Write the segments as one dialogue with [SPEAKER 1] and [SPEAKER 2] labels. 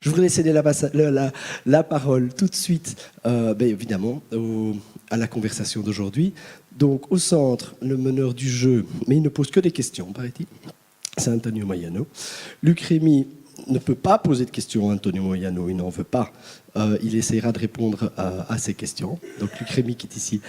[SPEAKER 1] Je voudrais céder la parole tout de suite, évidemment, à la conversation d'aujourd'hui. Donc, au centre, le meneur du jeu, mais il ne pose que des questions, paraît-il. C'est Antonio Moyano. Luc Rémy ne peut pas poser de questions à Antonio Moyano, il n'en veut pas. Il essaiera de répondre à ces questions. Donc Luc Rémy qui est ici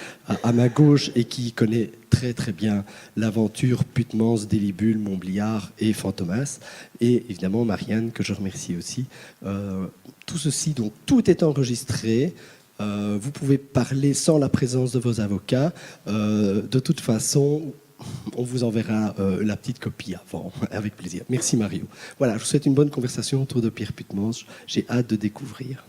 [SPEAKER 1] à ma gauche et qui connaît très très bien l'aventure Putmans, Délibule, Montbliard et Fantomas. Et évidemment Marianne, que je remercie aussi. Tout ceci, donc tout est enregistré. Vous pouvez parler sans la présence de vos avocats. De toute façon, on vous enverra la petite copie avant, avec plaisir. Merci Mario. Voilà, je vous souhaite une bonne conversation autour de Pierre Putmans. J'ai hâte de découvrir.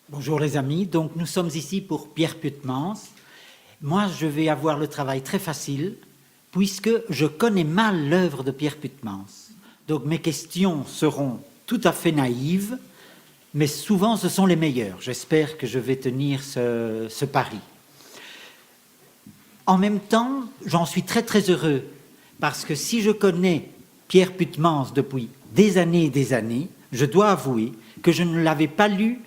[SPEAKER 2] Bonjour les amis, donc nous sommes ici pour Pierre Putmans. Moi, je vais avoir le travail très facile, puisque je connais mal l'œuvre de Pierre Putmans. Donc mes questions seront tout à fait naïves, mais souvent ce sont les meilleures. J'espère que je vais tenir ce pari. En même temps, j'en suis très très heureux, parce que si je connais Pierre Putmans depuis des années et des années, je dois avouer que je ne l'avais pas lu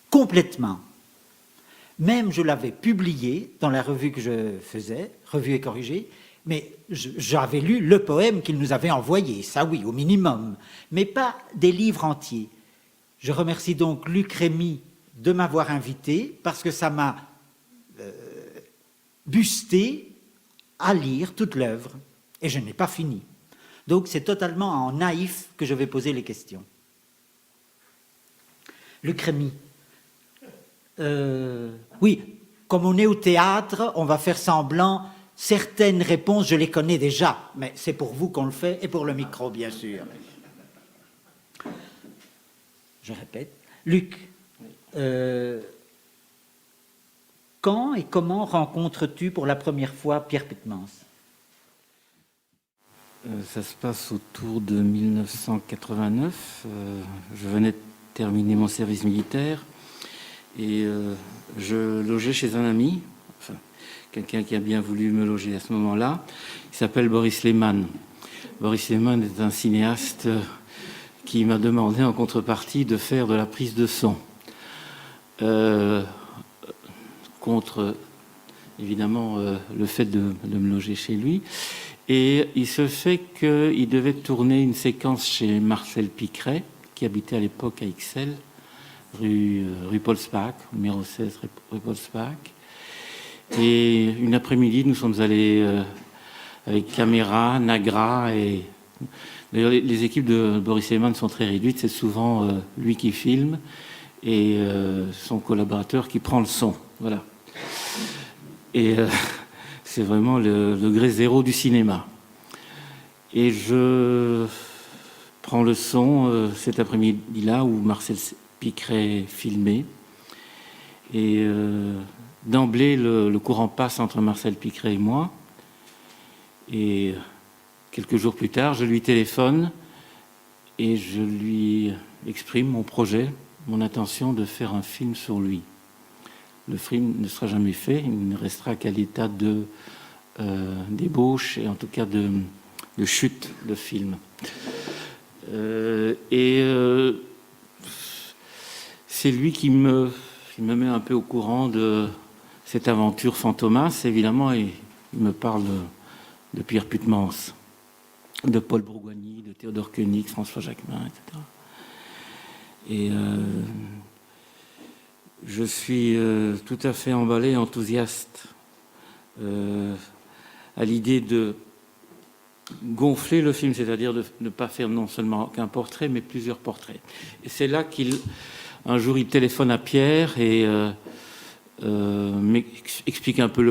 [SPEAKER 2] complètement. Même je l'avais publié dans la revue que je faisais, Revue et corrigée, mais j'avais lu le poème qu'il nous avait envoyé, ça oui, au minimum, mais pas des livres entiers. Je remercie donc Luc Rémy de m'avoir invité, parce que ça m'a boosté à lire toute l'œuvre, et je n'ai pas fini. Donc c'est totalement en naïf que je vais poser les questions. Luc Rémy. Oui, comme on est au théâtre, on va faire semblant. Certaines réponses, je les connais déjà, mais c'est pour vous qu'on le fait, et pour le micro, bien sûr. Je répète. Luc, quand et comment rencontres-tu pour la première fois Pierre Putmans?
[SPEAKER 3] Ça se passe autour de 1989. Je venais de terminer mon service militaire et je logeais chez un ami, enfin, quelqu'un qui a bien voulu me loger à ce moment-là. Il s'appelle Boris Lehmann. Boris Lehmann est un cinéaste qui m'a demandé en contrepartie de faire de la prise de son. Contre, évidemment, le fait de me loger chez lui. Et il se fait qu'il devait tourner une séquence chez Marcel Piqueret, qui habitait à l'époque à Ixelles, rue Paul Spaak, numéro 16, rue Paul Spaak. Et une après-midi, nous sommes allés avec caméra, Nagra et... D'ailleurs, les équipes de Boris Lehmann sont très réduites. C'est souvent lui qui filme et son collaborateur qui prend le son. Voilà. Et c'est vraiment le degré zéro du cinéma. Et je prends le son cet après-midi-là où Marcel Piqueret filmait. Et d'emblée, le courant passe entre Marcel Piqueret et moi. Et quelques jours plus tard, je lui téléphone et je lui exprime mon projet, mon intention de faire un film sur lui. Le film ne sera jamais fait, il ne restera qu'à l'état de d'ébauche et en tout cas de chute de film. C'est lui qui me met un peu au courant de cette aventure Fantomas, évidemment, et il me parle de Pierre Putmans, de Paul Bourgoigny, de Théodore Koenig, François Jacquemin, etc. Et je suis tout à fait emballé, enthousiaste à l'idée de gonfler le film, c'est-à-dire de ne pas faire non seulement qu'un portrait, mais plusieurs portraits. Et c'est là un jour, il téléphone à Pierre et m'explique un peu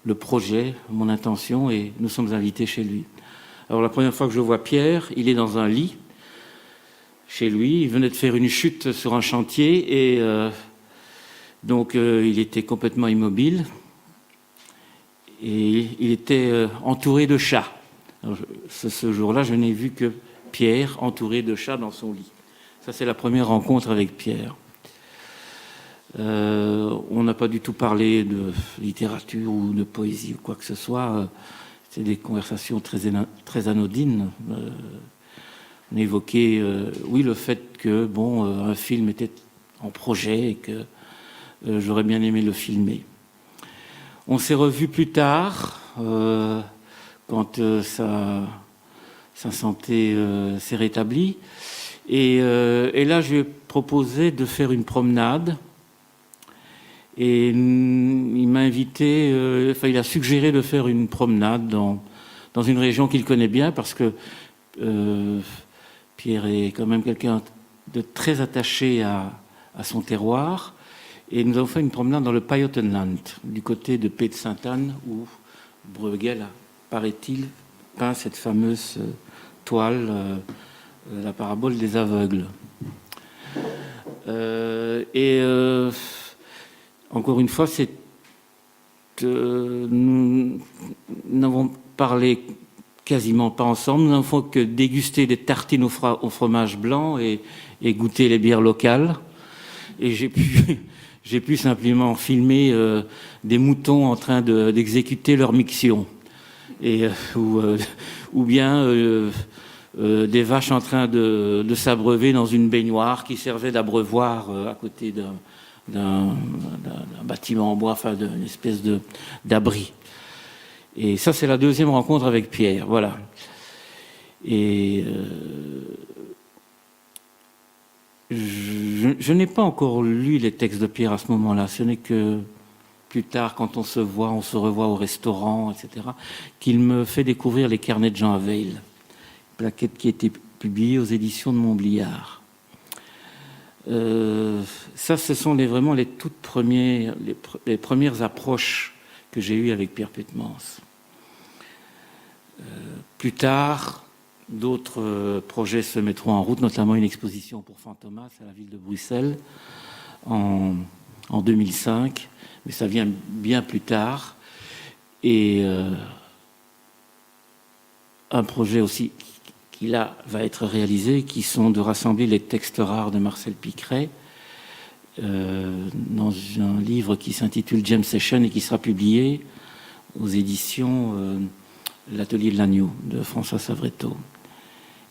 [SPEAKER 3] le projet, mon intention, et nous sommes invités chez lui. Alors la première fois que je vois Pierre, il est dans un lit chez lui. Il venait de faire une chute sur un chantier et donc il était complètement immobile et il était entouré de chats. Alors, ce jour-là, je n'ai vu que Pierre entouré de chats dans son lit. Ça, c'est la première rencontre avec Pierre. On n'a pas du tout parlé de littérature ou de poésie ou quoi que ce soit. c'est des conversations très anodines. On évoquait, oui, le fait que un film était en projet et que j'aurais bien aimé le filmer. On s'est revus plus tard, quand sa santé s'est rétablie. Et là, je lui ai proposé de faire une promenade. Et il m'a invité, il a suggéré de faire une promenade dans une région qu'il connaît bien, parce que Pierre est quand même quelqu'un de très attaché à son terroir. Et nous avons fait une promenade dans le Pajottenland, du côté de Pays de Sainte-Anne, où Bruegel a, paraît-il, peint cette fameuse toile, la parabole des aveugles. Encore une fois, nous n'avons parlé quasiment pas ensemble. Nous n'avons fait que déguster des tartines au fromage blanc et goûter les bières locales. Et j'ai pu simplement filmer des moutons en train d'exécuter leur miction. Ou bien des vaches en train de s'abreuver dans une baignoire qui servait d'abreuvoir à côté d'un bâtiment en bois, enfin d'une espèce d'abri. Et ça, c'est la deuxième rencontre avec Pierre, voilà. Et je n'ai pas encore lu les textes de Pierre à ce moment-là. Ce n'est que plus tard, quand on se revoit au restaurant, etc., qu'il me fait découvrir les carnets de Jean Aveil, plaquette qui était publiée aux éditions de Montbliard. Ça, ce sont vraiment les toutes premières, les premières approches que j'ai eues avec Pierre Putmans. Plus tard, d'autres projets se mettront en route, notamment une exposition pour Fantomas à la ville de Bruxelles en 2005, mais ça vient bien plus tard. Et un projet aussi qui là va être réalisé, qui sont de rassembler les textes rares de Marcel Picret dans un livre qui s'intitule James Session et qui sera publié aux éditions L'Atelier de l'Agneau de François Savretto.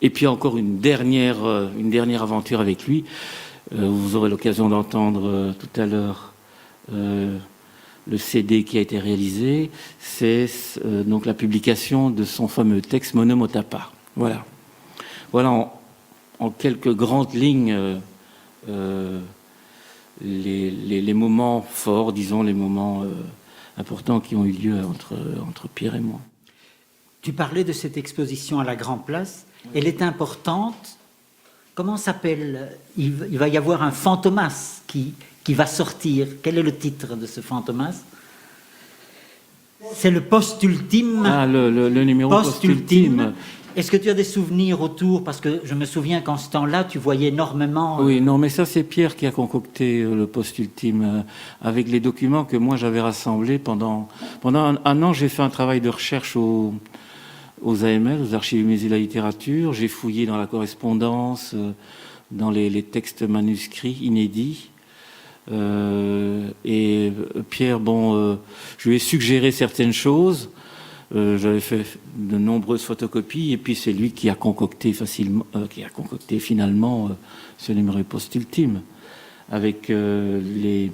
[SPEAKER 3] Et puis encore une dernière aventure avec lui. Vous aurez l'occasion d'entendre tout à l'heure le CD qui a été réalisé. C'est donc la publication de son fameux texte Monomotapa. Voilà. Voilà en quelques grandes lignes les moments forts, disons, les moments importants qui ont eu lieu entre Pierre et moi.
[SPEAKER 2] Tu parlais de cette exposition à la Grand Place. Elle est importante. Comment s'appelle ? Il va y avoir un Fantomas qui va sortir. Quel est le titre de ce Fantomas ? C'est le post-ultime.
[SPEAKER 3] Ah, le numéro post-ultime.
[SPEAKER 2] Est-ce que tu as des souvenirs autour ? Parce que je me souviens qu'en ce temps-là, tu voyais énormément...
[SPEAKER 3] Oui, non, mais ça, c'est Pierre qui a concocté le post-ultime avec les documents que moi, j'avais rassemblés pendant un an. J'ai fait un travail de recherche aux AML, aux Archives du Musée de la Littérature. J'ai fouillé dans la correspondance, dans les textes manuscrits inédits. Et Pierre, je lui ai suggéré certaines choses. J'avais fait de nombreuses photocopies, et puis c'est lui qui a concocté finalement ce numéro post-ultime avec les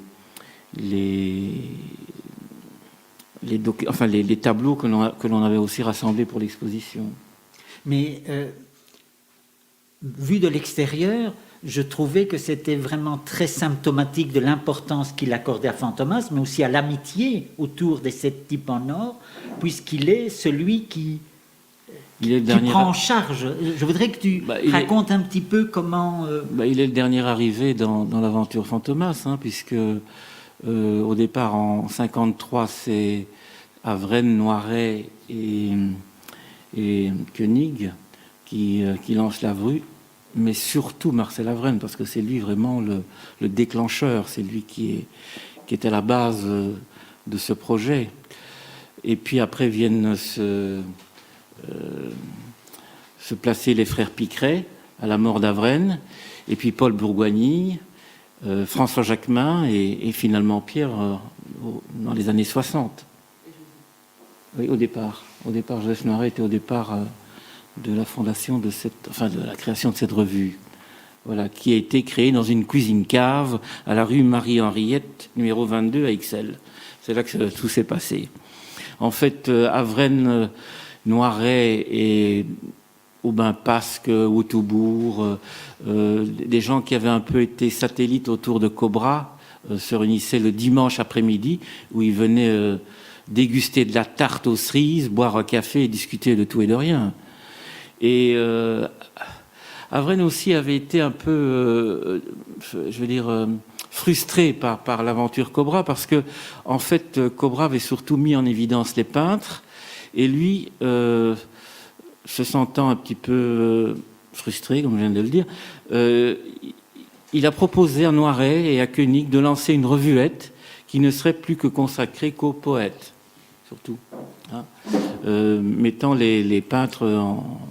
[SPEAKER 3] tableaux que l'on avait aussi rassemblés pour l'exposition.
[SPEAKER 2] Mais vu de l'extérieur, je trouvais que c'était vraiment très symptomatique de l'importance qu'il accordait à Fantomas, mais aussi à l'amitié autour des 7 types en or, puisqu'il est celui qui prend en charge. Je voudrais que tu racontes un petit peu comment...
[SPEAKER 3] il est le dernier arrivé dans l'aventure Fantomas, puisque au départ, en 1953, c'est Avren, Noiret et Koenig qui lancent la rue. Mais surtout Marcel Avren, parce que c'est lui vraiment le déclencheur, c'est lui qui est à la base de ce projet. Et puis après viennent se placer les frères Picret à la mort d'Avren, et puis Paul Bourgoigny, François Jacquemin et finalement Pierre dans les années 60. Oui, au départ. Au départ, Joseph Noiret était au départ de la fondation de de la création de cette revue. Voilà, qui a été créée dans une cuisine cave à la rue Marie-Henriette, numéro 22 à Ixelles. C'est là que tout s'est passé. En fait, Avren, Noiret et Aubin Pasque, Woutobourg, des gens qui avaient un peu été satellites autour de Cobra, se réunissaient le dimanche après-midi, où ils venaient déguster de la tarte aux cerises, boire un café et discuter de tout et de rien. Et Avren aussi avait été un peu, frustré par l'aventure Cobra, parce que, en fait, Cobra avait surtout mis en évidence les peintres, et lui, se sentant un petit peu frustré, comme je viens de le dire, il a proposé à Noiret et à Koenig de lancer une revuette qui ne serait plus que consacrée qu'aux poètes, surtout, hein, mettant les peintres en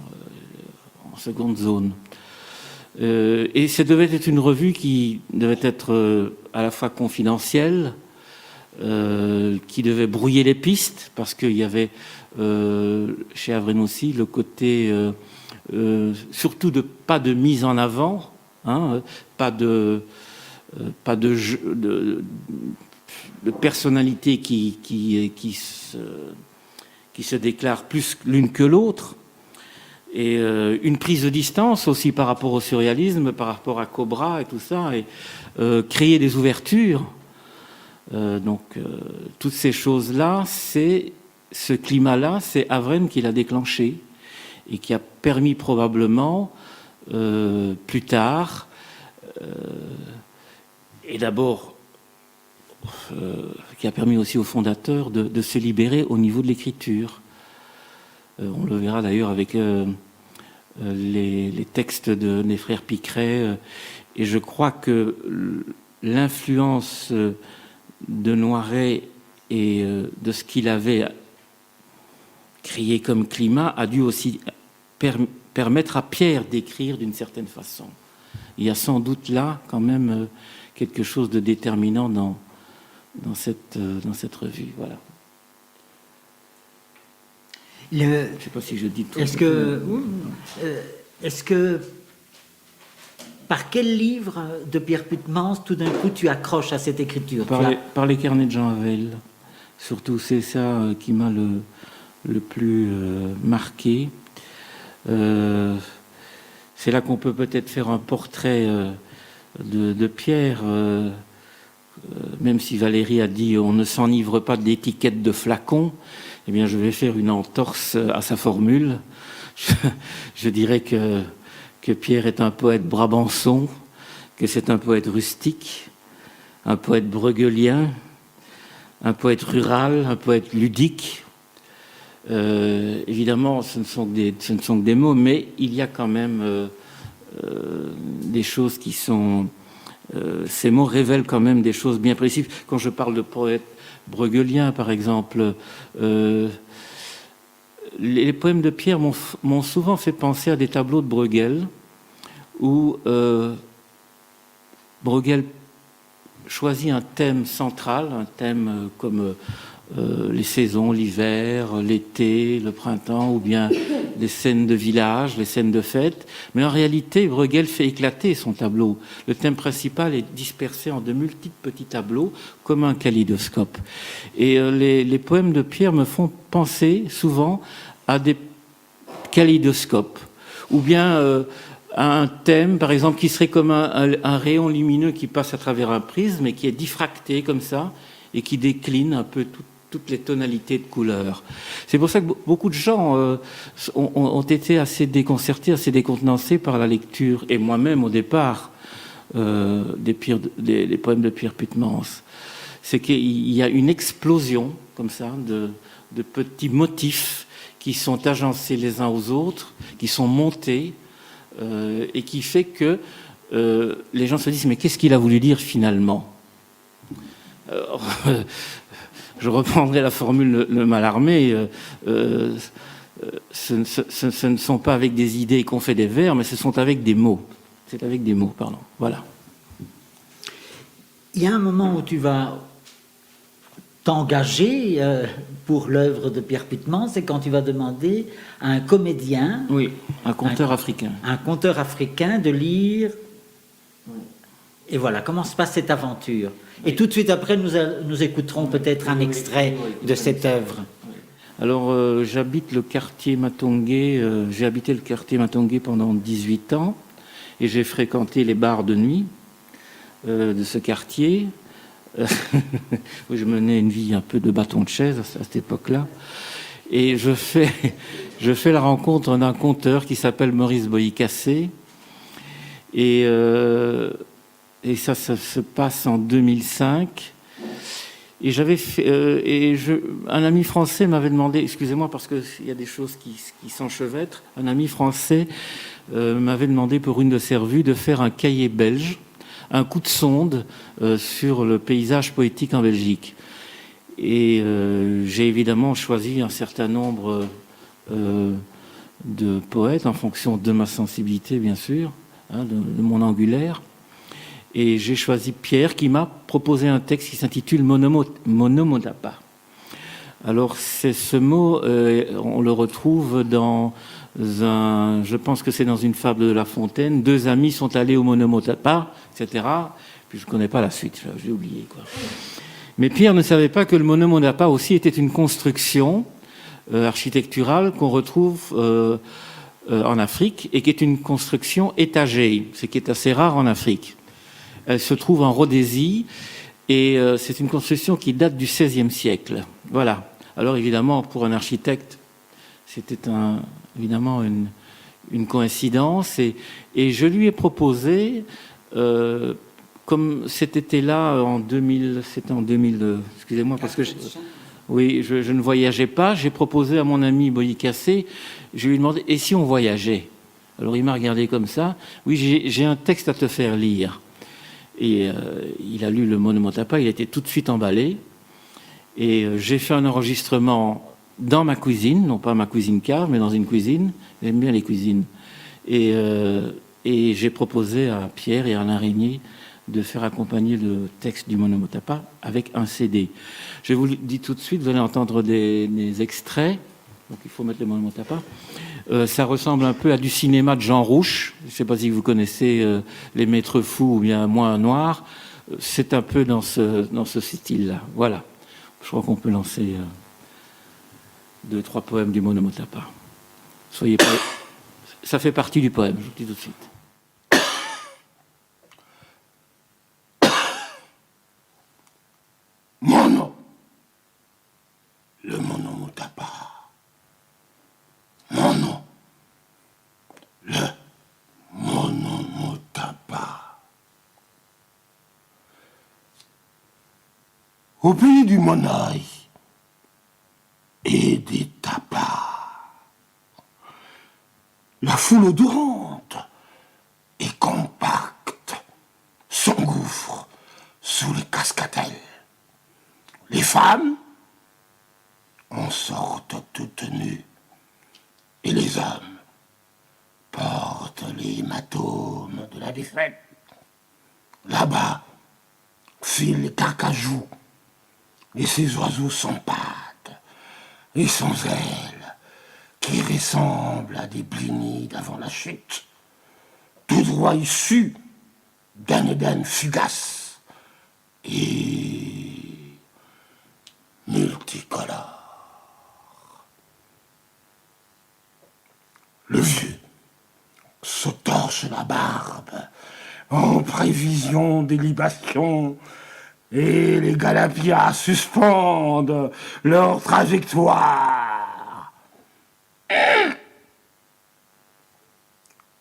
[SPEAKER 3] seconde zone. Et ça devait être une revue qui devait être à la fois confidentielle, qui devait brouiller les pistes, parce qu'il y avait chez Avren aussi le côté surtout pas de mise en avant, hein, pas de personnalité qui se déclare plus l'une que l'autre, et une prise de distance aussi par rapport au surréalisme, par rapport à Cobra et tout ça, et créer des ouvertures. Donc toutes ces choses-là, ce climat-là, c'est Avren qui l'a déclenché et qui a permis probablement plus tard, et d'abord qui a permis aussi aux fondateurs de se libérer au niveau de l'écriture. On le verra d'ailleurs avec les textes des frères Piqueret, et je crois que l'influence de Noiret et de ce qu'il avait créé comme climat a dû aussi permettre à Pierre d'écrire d'une certaine façon. Il y a sans doute là quand même quelque chose de déterminant dans cette revue. Voilà. Je ne sais pas si je dis tout.
[SPEAKER 2] Est-ce que par quel livre de Pierre Putmans, tout d'un coup, tu accroches à cette écriture?
[SPEAKER 3] Par les carnets de Jean Havel. Surtout, c'est ça qui m'a le plus marqué. C'est là qu'on peut peut-être faire un portrait de Pierre, même si Valérie a dit on ne s'enivre pas d'étiquettes de flacons. Eh bien, je vais faire une entorse à sa formule. Je dirais que Pierre est un poète brabançon, que c'est un poète rustique, un poète brueggelien, un poète rural, un poète ludique. Évidemment, ce ne sont que des mots, mais il y a quand même des choses qui sont... ces mots révèlent quand même des choses bien précises. Quand je parle de poète brueggelien, par exemple, les poèmes de Pierre m'ont souvent fait penser à des tableaux de Bruegel, où Bruegel choisit un thème central, un thème comme les saisons, l'hiver, l'été, le printemps, ou bien les scènes de village, les scènes de fête. Mais en réalité, Bruegel fait éclater son tableau. Le thème principal est dispersé en de multiples petits tableaux, comme un kaléidoscope. Et les poèmes de Pierre me font penser souvent à des kaléidoscopes, ou bien à un thème, par exemple, qui serait comme un rayon lumineux qui passe à travers un prisme et qui est diffracté comme ça, et qui décline un peu toutes les tonalités de couleurs. C'est pour ça que beaucoup de gens ont été assez déconcertés, assez décontenancés par la lecture, et moi-même au départ, des poèmes de Pierre Putmans. C'est qu'il y a une explosion, comme ça, de petits motifs qui sont agencés les uns aux autres, qui sont montés, et qui fait que les gens se disent « mais qu'est-ce qu'il a voulu dire finalement ?» Je reprendrai la formule de Mallarmé, ce ne sont pas avec des idées qu'on fait des vers, mais ce sont avec des mots. C'est avec des mots, pardon. Voilà.
[SPEAKER 2] Il y a un moment où tu vas t'engager pour l'œuvre de Pierre Putman, c'est quand tu vas demander à un comédien,
[SPEAKER 3] Oui, un conteur africain.
[SPEAKER 2] un conteur africain de lire. Et voilà, comment se passe cette aventure. Et tout de suite après, nous écouterons peut-être un extrait de cette œuvre.
[SPEAKER 3] Alors, j'habite le quartier Matongué, j'ai habité le quartier Matongué pendant 18 ans, et j'ai fréquenté les bars de nuit de ce quartier. Où je menais une vie un peu de bâton de chaise à cette époque-là. Et je fais la rencontre d'un conteur qui s'appelle Maurice Boïcassé. Et ça se passe en 2005. Et un ami français m'avait demandé, excusez-moi parce qu'il y a des choses qui s'enchevêtrent, un ami français m'avait demandé pour une de ses revues de faire un cahier belge, un coup de sonde sur le paysage poétique en Belgique. Et j'ai évidemment choisi un certain nombre de poètes en fonction de ma sensibilité, bien sûr, hein, de mon angulaire. Et j'ai choisi Pierre qui m'a proposé un texte qui s'intitule Monomotapa. Alors, c'est ce mot, on le retrouve dans je pense que c'est dans une fable de La Fontaine. Deux amis sont allés au Monomotapa, etc. Puis je ne connais pas la suite, j'ai oublié, quoi. Mais Pierre ne savait pas que le Monomotapa aussi était une construction architecturale qu'on retrouve en Afrique et qui est une construction étagée, ce qui est assez rare en Afrique. Elle se trouve en Rhodésie et c'est une construction qui date du XVIe siècle. Voilà. Alors évidemment, pour un architecte, c'était évidemment une coïncidence. Et je lui ai proposé, comme cet été-là, c'était en 2000, excusez-moi, parce que je ne voyageais pas, j'ai proposé à mon ami Boïcassé, je lui ai demandé, et si on voyageait? Alors il m'a regardé comme ça, oui, j'ai un texte à te faire lire. Et il a lu le Monomotapa, il était tout de suite emballé. Et j'ai fait un enregistrement dans ma cuisine, non pas ma cuisine cave, mais dans une cuisine. J'aime bien les cuisines. Et j'ai proposé à Pierre et à Alain Régnier de faire accompagner le texte du Monomotapa avec un CD. Je vous le dis tout de suite, vous allez entendre des extraits. Donc il faut mettre le Monomotapa. Ça ressemble un peu à du cinéma de Jean Rouch. Je ne sais pas si vous connaissez Les Maîtres Fous ou bien Moi Noir. C'est un peu dans ce style-là. Voilà. Je crois qu'on peut lancer 2-3 poèmes du Monomotapa. Soyez prêts. Ça fait partie du poème, je vous le dis tout de suite.
[SPEAKER 4] Mono. Le Monomotapa. Mono. Le Monomotapa. Au pays du monaï et des tapas, la foule odorante et compacte s'engouffre sous les cascatelles. Les femmes en sortent toutes nues et les hommes portent les hématomes de la défaite. Là-bas filent les carcajous et ces oiseaux sans pattes et sans ailes qui ressemblent à des blinides avant la chute, tout droit issus d'un Éden fugace et multicolore. Le vieux se torche la barbe en prévision des libations et les galapias suspendent leur trajectoire.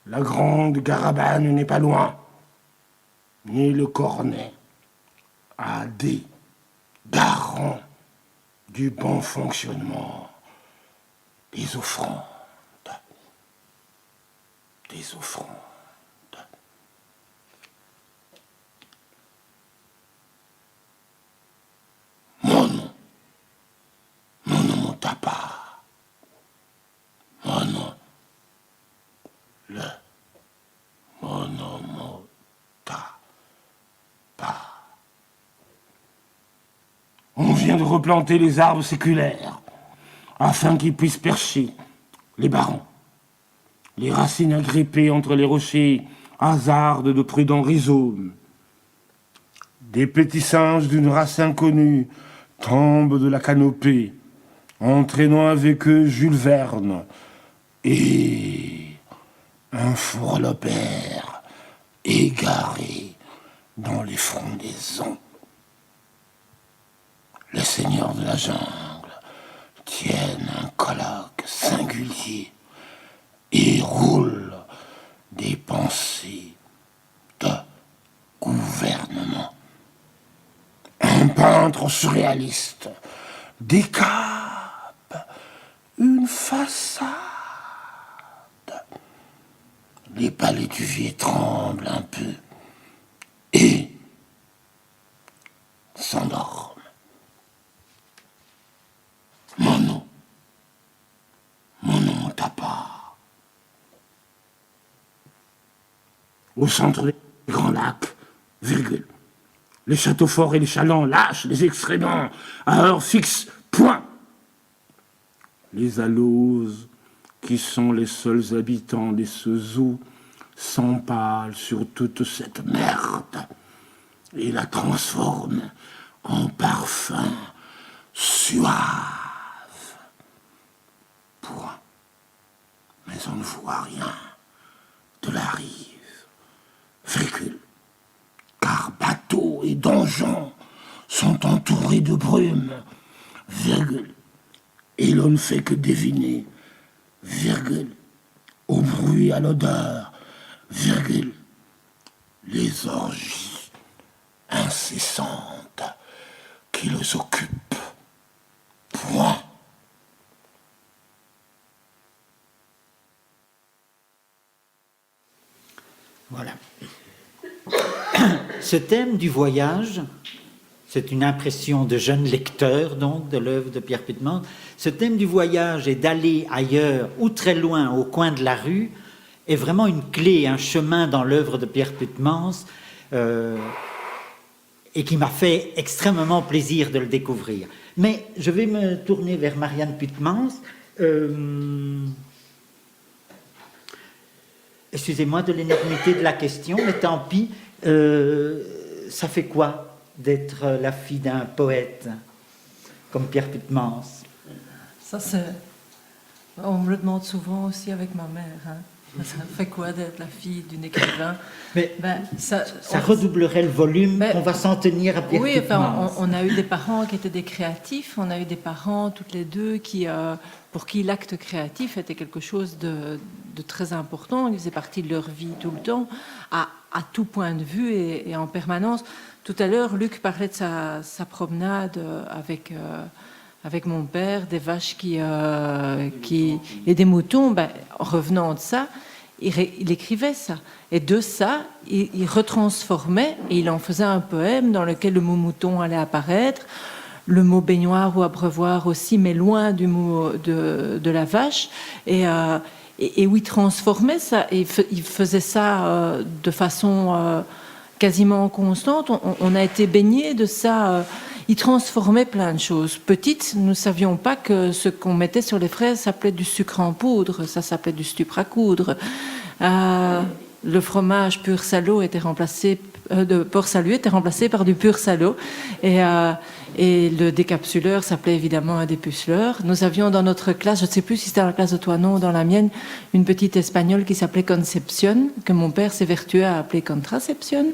[SPEAKER 4] La grande garabane n'est pas loin, ni le cornet à des garants du bon fonctionnement des offrandes. Des offrandes. Monomotapa. Mono. Le Monomotapa. On vient de replanter les arbres séculaires, afin qu'ils puissent percher les barons. Les racines agrippées entre les rochers hasardent de prudents rhizomes. Des petits singes d'une race inconnue tombent de la canopée, entraînant avec eux Jules Verne et un fourlopère égaré dans les frondaisons. Les seigneurs de la jungle tiennent un colloque singulier et roulent des pensées de gouvernement. Un peintre surréaliste décape une façade. Les palétuviers tremblent un peu et s'endorment. Mon nom tapa. Au centre des grands lacs, virgule. Les châteaux forts et les chalands lâchent les excréments à heure fixe, point. Les aloses, qui sont les seuls habitants des Sezous, s'empalent sur toute cette merde et la transforment en parfum suave. Point. Mais on ne voit rien de la rive. Virgule. Car bateaux et donjons sont entourés de brume, virgule, et l'on ne fait que deviner, virgule, au bruit, à l'odeur, virgule, les orgies incessantes qui les occupent. Point.
[SPEAKER 2] Voilà. Ce thème du voyage, c'est une impression de jeune lecteur, donc, de l'œuvre de Pierre Putmans. Ce thème du voyage et d'aller ailleurs ou très loin au coin de la rue est vraiment une clé, un chemin dans l'œuvre de Pierre Putmans et qui m'a fait extrêmement plaisir de le découvrir. Mais je vais me tourner vers Marianne Putmans. Excusez-moi de l'énormité de la question, mais tant pis. Ça fait quoi d'être la fille d'un poète comme Pierre Putmans?
[SPEAKER 5] Ça, c'est... On me le demande souvent aussi avec ma mère. Hein. Ça fait quoi d'être la fille d'une écrivain?
[SPEAKER 2] Mais
[SPEAKER 5] ça
[SPEAKER 2] redoublerait le volume, on va s'en tenir à Pierre Putmans.
[SPEAKER 5] Enfin, on a eu des parents qui étaient des créatifs, on a eu des parents, toutes les deux, pour qui l'acte créatif était quelque chose de très important. Il faisait partie de leur vie tout le temps, à tout point de vue et en permanence. Tout à l'heure, Luc parlait de sa promenade avec mon père, des vaches et des moutons. En revenant de ça, il écrivait ça. Et de ça, il retransformait et il en faisait un poème dans lequel le mot mouton allait apparaître, le mot baignoire ou abreuvoir aussi, mais loin du mot de la vache. Et où il transformait ça, et il faisait ça de façon quasiment constante. On a été baignés de ça. Il transformait plein de choses. Petite, nous ne savions pas que ce qu'on mettait sur les fraises s'appelait du sucre en poudre, ça s'appelait du stupre à coudre. Le fromage pur salaud était remplacé de Port-Salut était remplacé par du pur salaud et le décapsuleur s'appelait évidemment un dépuceleur. Nous avions dans notre classe, je ne sais plus si c'était dans la classe de Toinon ou dans la mienne, une petite espagnole qui s'appelait Concepción, que mon père s'évertuait à appeler Contraception,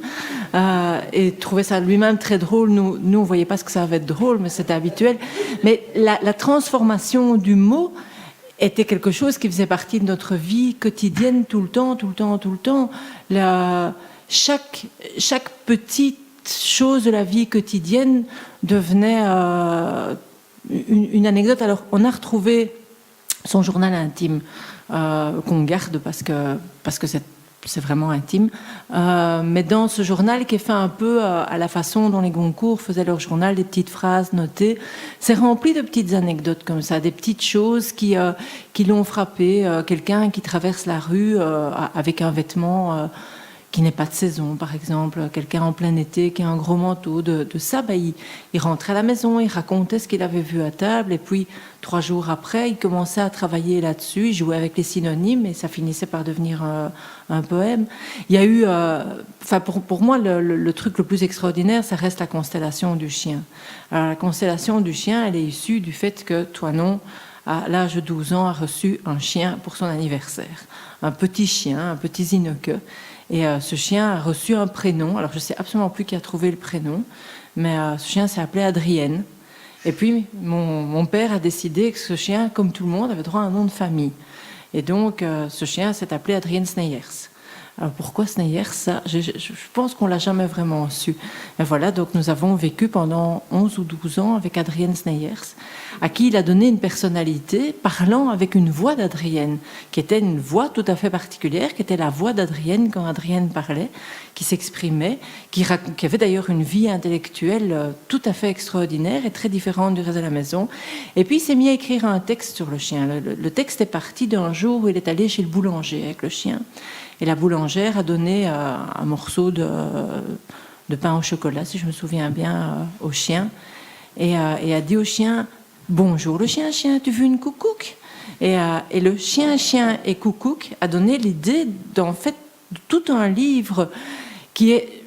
[SPEAKER 5] et trouvait ça lui-même très drôle. Nous on ne voyait pas ce que ça avait de drôle, mais c'était habituel. Mais la transformation du mot était quelque chose qui faisait partie de notre vie quotidienne tout le temps. Chaque petite chose de la vie quotidienne devenait une anecdote. Alors, on a retrouvé son journal intime qu'on garde parce que c'est vraiment intime. Mais dans ce journal qui est fait un peu à la façon dont les Goncourt faisaient leur journal, des petites phrases notées, c'est rempli de petites anecdotes comme ça, des petites choses qui l'ont frappé. Quelqu'un qui traverse la rue avec un vêtement qui n'est pas de saison, par exemple, quelqu'un en plein été qui a un gros manteau, de ça, il rentrait à la maison, il racontait ce qu'il avait vu à table, et puis 3 jours après, il commençait à travailler là-dessus, il jouait avec les synonymes, et ça finissait par devenir un poème. Il y a eu, pour moi, le truc le plus extraordinaire, ça reste la constellation du chien. Alors, la constellation du chien, elle est issue du fait que Toinon, à l'âge de 12 ans, a reçu un chien pour son anniversaire. Un petit chien, un petit Zineke. Et ce chien a reçu un prénom. Alors, je ne sais absolument plus qui a trouvé le prénom, mais ce chien s'est appelé Adrienne. Et puis, mon père a décidé que ce chien, comme tout le monde, avait droit à un nom de famille. Et donc, ce chien s'est appelé Adrienne Sneyers. Alors, pourquoi Sneyers? Ça, je pense qu'on ne l'a jamais vraiment su. Et voilà, donc nous avons vécu pendant 11 ou 12 ans avec Adrienne Sneyers, à qui il a donné une personnalité, parlant avec une voix d'Adrienne, qui était une voix tout à fait particulière, qui était la voix d'Adrienne quand Adrienne parlait, qui s'exprimait, qui avait d'ailleurs une vie intellectuelle tout à fait extraordinaire et très différente du reste de la maison. Et puis il s'est mis à écrire un texte sur le chien. Le texte est parti d'un jour où il est allé chez le boulanger avec le chien. Et la boulangère a donné un morceau de pain au chocolat, si je me souviens bien, au chien. Et a dit au chien, « Bonjour le chien, tu veux une coucouque ?» Et le chien et coucouque a donné l'idée d'en fait tout un livre qui est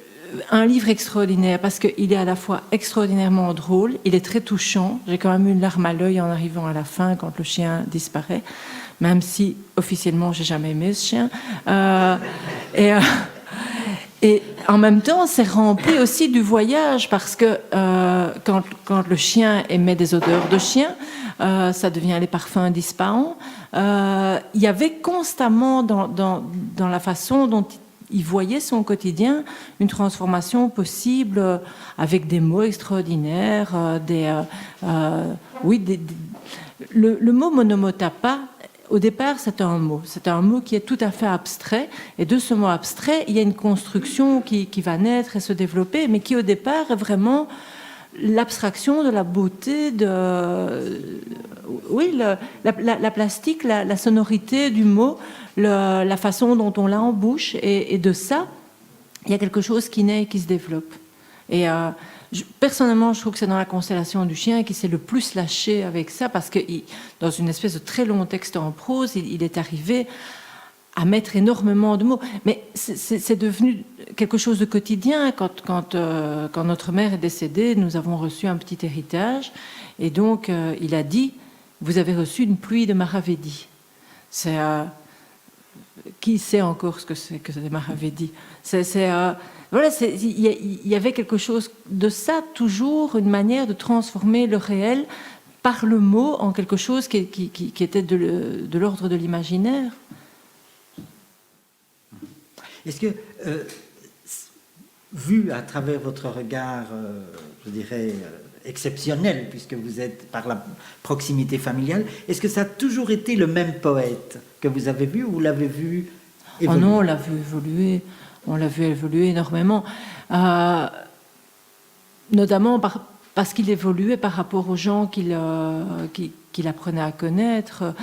[SPEAKER 5] un livre extraordinaire parce qu'il est à la fois extraordinairement drôle, il est très touchant. J'ai quand même eu une larme à l'œil en arrivant à la fin quand le chien disparaît, même si officiellement j'ai jamais aimé ce chien. Et en même temps, c'est rempli aussi du voyage parce que quand le chien émet des odeurs de chien, ça devient les parfums d'Ispahan. Il y avait constamment dans la façon dont il voyait son quotidien une transformation possible avec des mots extraordinaires. Le mot monomotapa, au départ, c'est un mot qui est tout à fait abstrait, et de ce mot abstrait, il y a une construction qui va naître et se développer, mais qui au départ est vraiment l'abstraction de la beauté, la plastique, la sonorité du mot, la façon dont on l'a en bouche, et de ça, il y a quelque chose qui naît et qui se développe. Et personnellement, je trouve que c'est dans la constellation du chien qui s'est le plus lâché avec ça, parce que dans une espèce de très long texte en prose, il est arrivé à mettre énormément de mots. Mais c'est devenu quelque chose de quotidien. Quand notre mère est décédée, nous avons reçu un petit héritage, et donc il a dit « Vous avez reçu une pluie de Maravédi ». Qui sait encore ce que c'est que des Maravédi? Voilà, il y avait quelque chose de ça, toujours une manière de transformer le réel par le mot en quelque chose qui était de l'ordre de l'imaginaire.
[SPEAKER 2] Est-ce que, vu à travers votre regard, je dirais, exceptionnel, puisque vous êtes par la proximité familiale, est-ce que ça a toujours été le même poète que vous avez vu, ou vous l'avez vu évoluer?
[SPEAKER 5] Oh non, on l'a vu évoluer. On l'a vu évoluer énormément, notamment parce qu'il évoluait par rapport aux gens qu'il apprenait à connaître.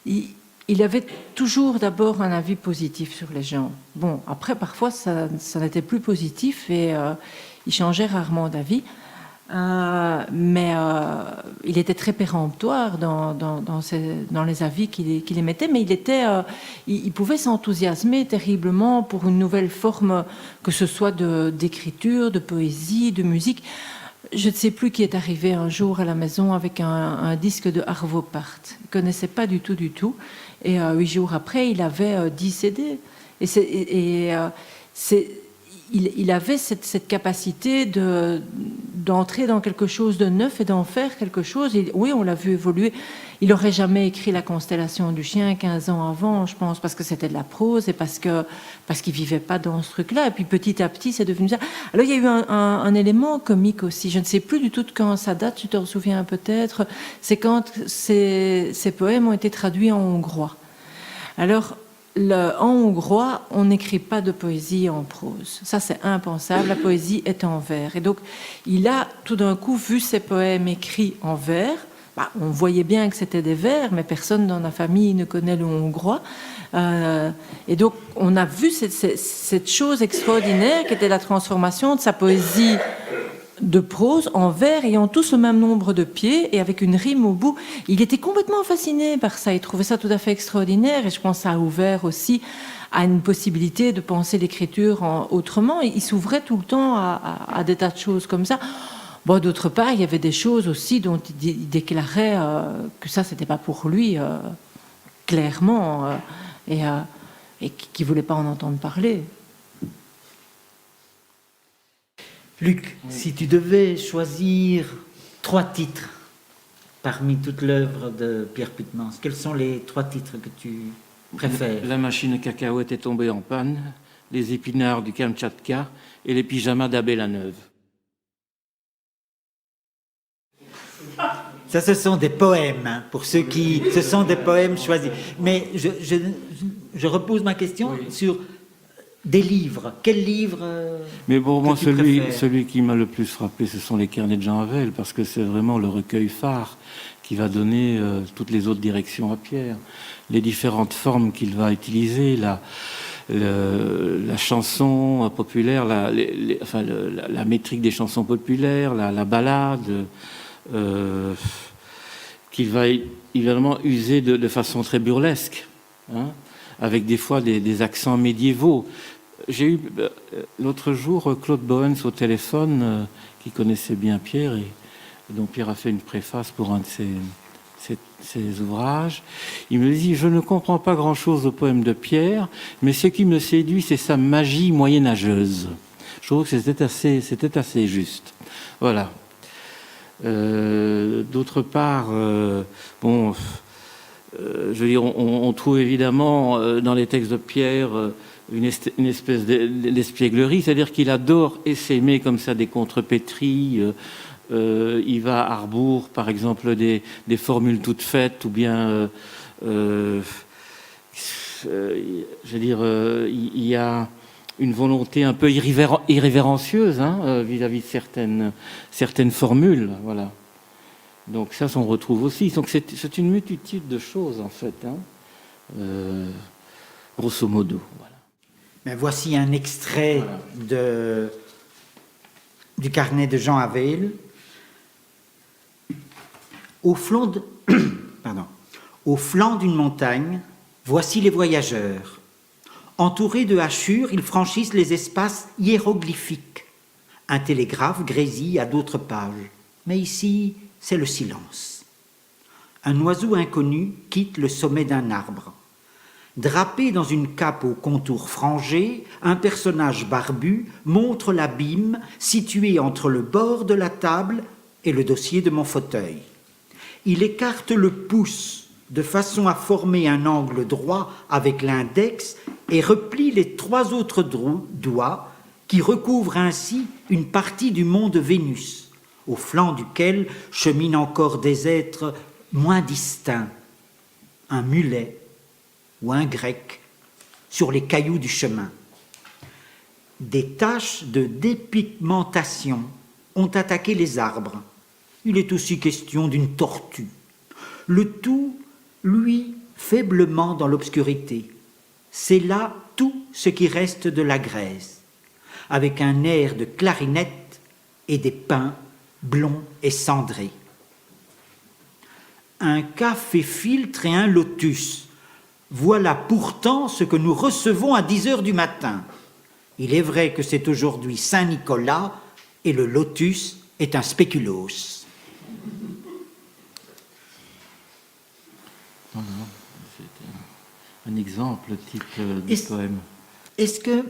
[SPEAKER 5] Il avait toujours d'abord un avis positif sur les gens. Bon, après, parfois, ça n'était plus positif et il changeait rarement d'avis. Mais il était très péremptoire dans les avis qu'il émettait, mais il pouvait s'enthousiasmer terriblement pour une nouvelle forme, que ce soit d'écriture, de poésie, de musique. Je ne sais plus qui est arrivé un jour à la maison avec un disque de Arvo Pärt. Il ne connaissait pas du tout. Et 8 jours après, il avait 10 CD. Il avait cette capacité d'entrer dans quelque chose de neuf et d'en faire quelque chose. Oui, on l'a vu évoluer. Il n'aurait jamais écrit La Constellation du Chien 15 ans avant, je pense, parce que c'était de la prose et parce qu'il ne vivait pas dans ce truc-là. Et puis petit à petit, c'est devenu ça. Alors il y a eu un élément comique aussi. Je ne sais plus du tout de quand ça date, tu te souviens peut-être. C'est quand ces poèmes ont été traduits en hongrois. Alors, en hongrois, on n'écrit pas de poésie en prose. Ça, c'est impensable. La poésie est en vers. Et donc, il a tout d'un coup vu ses poèmes écrits en vers, on voyait bien que c'était des vers, mais personne dans la famille ne connaît le hongrois. Et donc, on a vu cette chose extraordinaire qui était la transformation de sa poésie de prose en vers ayant tous le même nombre de pieds et avec une rime au bout. Il était complètement fasciné par ça. Il trouvait ça tout à fait extraordinaire et je pense que ça a ouvert aussi à une possibilité de penser l'écriture autrement. Il s'ouvrait tout le temps à des tas de choses comme ça. Bon, d'autre part, il y avait des choses aussi dont il déclarait que ça, c'était pas pour lui, clairement, et qu'il ne voulait pas en entendre parler.
[SPEAKER 2] Luc, si tu devais choisir 3 titres parmi toute l'œuvre de Pierre Putmans, quels sont les 3 titres que tu préfères?
[SPEAKER 3] La machine à cacahuètes est tombée en panne, les épinards du Kamtchatka et les pyjamas d'Abbé la Neuve.
[SPEAKER 2] Ça, ce sont des poèmes, hein, pour ceux qui... Ce sont des poèmes choisis. Mais je repose ma question sur des livres. Quel livre
[SPEAKER 3] Mais pour moi,
[SPEAKER 2] tu préfères?
[SPEAKER 3] celui qui m'a le plus frappé, ce sont les carnets de Jean Havel, parce que c'est vraiment le recueil phare qui va donner toutes les autres directions à Pierre. Les différentes formes qu'il va utiliser, la chanson populaire, la métrique des chansons populaires, la ballade... qu'il va évidemment user de façon très burlesque, hein, avec des fois des accents médiévaux. J'ai eu l'autre jour Claude Boens au téléphone, qui connaissait bien Pierre, et dont Pierre a fait une préface pour un de ses ouvrages. Il me dit: je ne comprends pas grand-chose au poème de Pierre, mais ce qui me séduit, c'est sa magie moyenâgeuse. Je trouve que c'était assez juste. Voilà. D'autre part, je veux dire, on trouve évidemment dans les textes de Pierre une espèce d'espièglerie, c'est-à-dire qu'il adore essaimer comme ça des contrepétries. Il va à rebours, par exemple, des formules toutes faites, ou bien, je veux dire, il y a une volonté un peu irrévérencieuse, hein, vis-à-vis de certaines formules, voilà. Donc ça, on retrouve aussi. Donc c'est une multitude de choses, en fait, hein, grosso modo. Voilà.
[SPEAKER 2] Mais voici un extrait du carnet de Jean Havel. Au flanc d'une montagne, voici les voyageurs. Entourés de hachures, ils franchissent les espaces hiéroglyphiques. Un télégraphe grésille à d'autres pages. Mais ici, c'est le silence. Un oiseau inconnu quitte le sommet d'un arbre. Drapé dans une cape aux contours frangés, un personnage barbu montre l'abîme situé entre le bord de la table et le dossier de mon fauteuil. Il écarte le pouce de façon à former un angle droit avec l'index et replie les 3 autres doigts qui recouvrent ainsi une partie du monde Vénus, au flanc duquel cheminent encore des êtres moins distincts, un mulet ou un grec, sur les cailloux du chemin. Des taches de dépigmentation ont attaqué les arbres. Il est aussi question d'une tortue. Le tout, lui, faiblement dans l'obscurité. C'est là tout ce qui reste de la Grèce, avec un air de clarinette et des pins blonds et cendrés. Un café-filtre et un lotus. Voilà pourtant ce que nous recevons à 10h du matin. Il est vrai que c'est aujourd'hui Saint-Nicolas et le lotus est un spéculoos.
[SPEAKER 3] C'est un exemple type de poème.
[SPEAKER 2] Est-ce que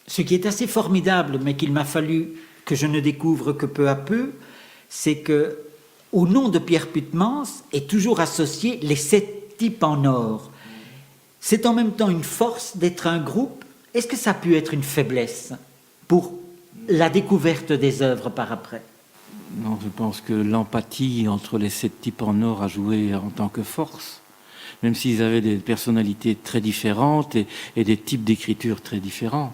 [SPEAKER 2] ce qui est assez formidable, mais qu'il m'a fallu que je ne découvre que peu à peu, c'est que au nom de Pierre Putmans est toujours associé les 7 types en or. C'est en même temps une force d'être un groupe. Est-ce que ça a pu être une faiblesse pour la découverte des œuvres par après?
[SPEAKER 3] Non, je pense que l'empathie entre les 7 types en or a joué en tant que force, même s'ils avaient des personnalités très différentes et des types d'écriture très différents.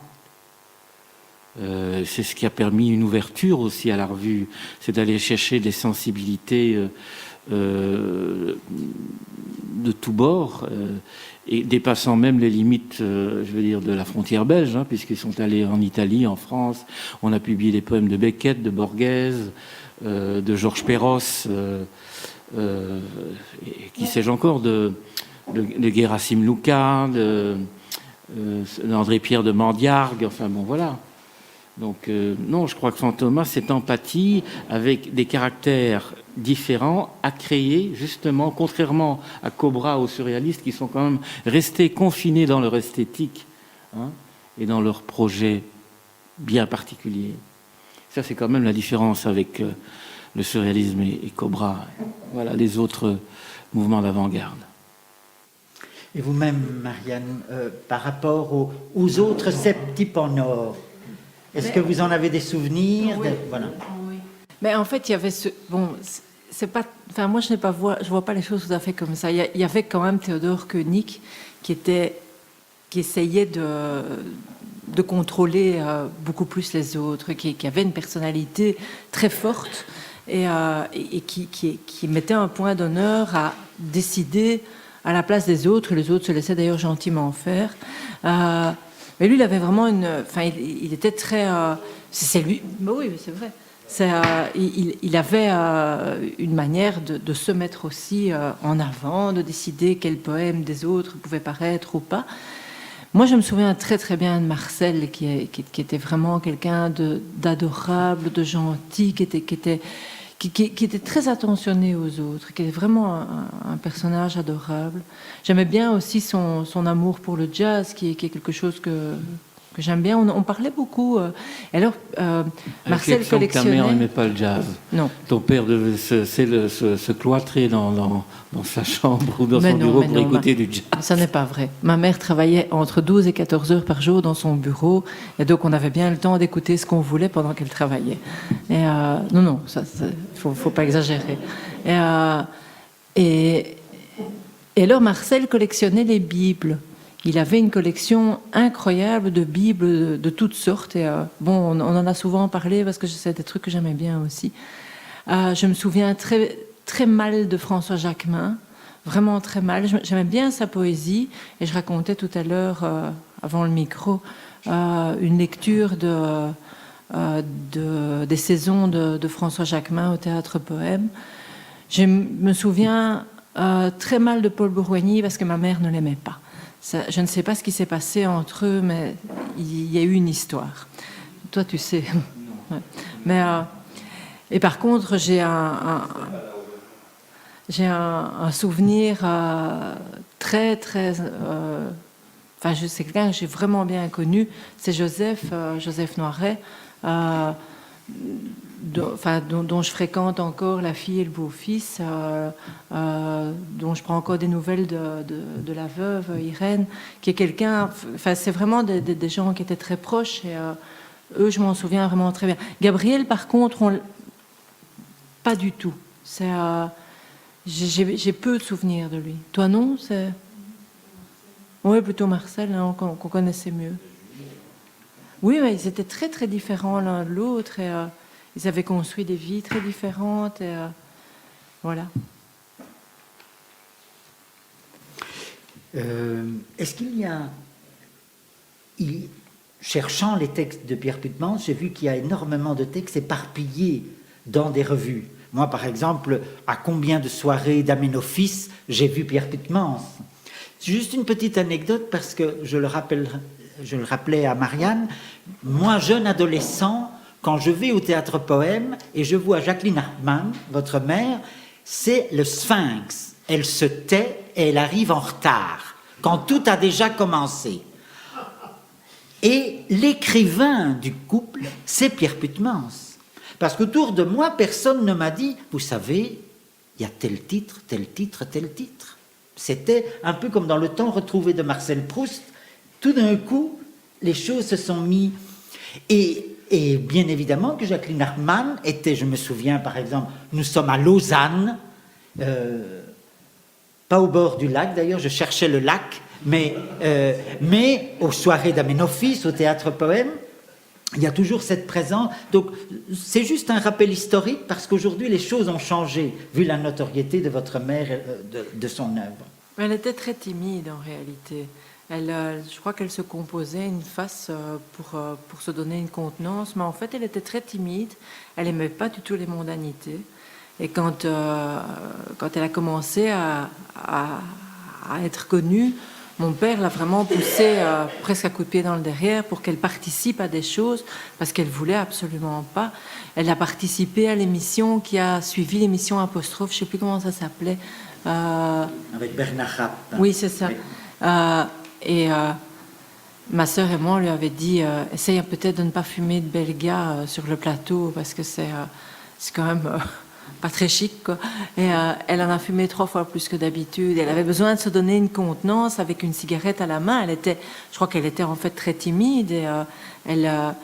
[SPEAKER 3] C'est ce qui a permis une ouverture aussi à la revue, c'est d'aller chercher des sensibilités de tous bords, et dépassant même les limites, je veux dire, de la frontière belge, hein, puisqu'ils sont allés en Italie, en France. On a publié des poèmes de Beckett, de Borghese, de Georges Perros, et qui sais-je encore, de Gerasim Luca, d'André-Pierre de Mandiargue, enfin bon, voilà. Donc non, je crois que Fantômas, cette empathie avec des caractères différents à créer, justement, contrairement à Cobra, aux surréalistes, qui sont quand même restés confinés dans leur esthétique, hein, et dans leur projet bien particulier. Ça, c'est quand même la différence avec le surréalisme et Cobra, voilà, les autres mouvements d'avant-garde.
[SPEAKER 2] Et vous-même, Marianne, par rapport aux autres septypes en or, est-ce que vous en avez des souvenirs?
[SPEAKER 5] Oui.
[SPEAKER 2] Voilà.
[SPEAKER 5] Oui. Mais en fait, il y avait ce... Bon, c'est pas... Enfin, moi, je vois pas les choses tout à fait comme ça. Il y avait quand même Théodore Koenig qui essayait de contrôler beaucoup plus les autres, qui avait une personnalité très forte et qui mettait un point d'honneur à décider à la place des autres. Les autres se laissaient d'ailleurs gentiment faire. Mais lui, il avait vraiment enfin, il était très... c'est lui... Bah oui, c'est vrai. Il avait une manière de se mettre aussi en avant, de décider quel poème des autres pouvait paraître ou pas. Moi, je me souviens très très bien de Marcel, qui était vraiment quelqu'un d'adorable, de gentil, qui était très attentionné aux autres, qui était vraiment un personnage adorable. J'aimais bien aussi son amour pour le jazz, qui est quelque chose que j'aime bien. On parlait beaucoup. Alors, Marcel collectionnait...
[SPEAKER 3] Ta mère n'aimait pas le jazz.
[SPEAKER 5] Non.
[SPEAKER 3] Ton père devait se cloîtrer dans sa chambre ou dans son bureau pour écouter du jazz.
[SPEAKER 5] Ça n'est pas vrai. Ma mère travaillait entre 12 et 14 heures par jour dans son bureau, et donc on avait bien le temps d'écouter ce qu'on voulait pendant qu'elle travaillait. Et non, ça faut pas exagérer. Et alors Marcel collectionnait les Bibles. Il avait une collection incroyable de Bibles de toutes sortes. Et bon, on en a souvent parlé parce que c'est des trucs que j'aimais bien aussi. Je me souviens très, très mal de François Jacquemin, vraiment très mal. J'aimais bien sa poésie. Et je racontais tout à l'heure, avant le micro, une lecture des saisons de François Jacquemin au Théâtre Poème. Je me souviens très mal de Paul Bourgoigny parce que ma mère ne l'aimait pas. Je ne sais pas ce qui s'est passé entre eux, mais il y a eu une histoire. Toi, tu sais. Ouais. Mais, et par contre, j'ai un souvenir très, très... Enfin, c'est quelqu'un que j'ai vraiment bien connu. C'est Joseph Noiret, dont je fréquente encore la fille et le beau-fils, dont je prends encore des nouvelles de la veuve Irène, qui est quelqu'un... Enfin, c'est vraiment des gens qui étaient très proches, et eux, je m'en souviens vraiment très bien. Gabriel, par contre, pas du tout. J'ai peu de souvenirs de lui. Toi, non? Oui, plutôt Marcel, hein, qu'on connaissait mieux. Oui, mais ils étaient très, très différents l'un de l'autre, et... ils avaient construit des vies très différentes. Et voilà.
[SPEAKER 2] Est-ce qu'il y a... Cherchant les textes de Pierre Putmans, j'ai vu qu'il y a énormément de textes éparpillés dans des revues. Moi, par exemple, à combien de soirées d'Aménophis j'ai vu Pierre Putmans? C'est juste une petite anecdote parce que je le rappelais à Marianne. Moi, jeune adolescent, quand je vais au Théâtre Poème et je vois Jacqueline Hartmann, votre mère, c'est le sphinx. Elle se tait et elle arrive en retard, quand tout a déjà commencé. Et l'écrivain du couple, c'est Pierre Putmans. Parce qu'autour de moi, personne ne m'a dit, vous savez, il y a tel titre, tel titre, tel titre. C'était un peu comme dans Le Temps retrouvé de Marcel Proust. Tout d'un coup, les choses se sont mises... Et bien évidemment que Jacqueline Hartmann était, je me souviens par exemple, nous sommes à Lausanne, pas au bord du lac d'ailleurs, je cherchais le lac, mais aux soirées d'Aménophis, au Théâtre Poème, il y a toujours cette présence. Donc, c'est juste un rappel historique parce qu'aujourd'hui, les choses ont changé, vu la notoriété de votre mère, de son œuvre.
[SPEAKER 5] Elle était très timide en réalité. Je crois qu'elle se composait une face pour se donner une contenance, mais en fait, elle était très timide. Elle n'aimait pas du tout les mondanités. Et quand elle a commencé à être connue, mon père l'a vraiment poussée presque à coups de pied dans le derrière pour qu'elle participe à des choses, parce qu'elle voulait absolument pas. Elle a participé à l'émission qui a suivi l'émission Apostrophe, je ne sais plus comment ça s'appelait.
[SPEAKER 2] Avec Bernard Rapp.
[SPEAKER 5] Oui, c'est ça. Oui. Ma sœur et moi, on lui avait dit essaye peut-être de ne pas fumer de Belga sur le plateau, parce que c'est quand même pas très chic, quoi. Et elle en a fumé 3 fois plus que d'habitude. Elle avait besoin de se donner une contenance avec une cigarette à la main. Je crois qu'elle était en fait très timide, et elle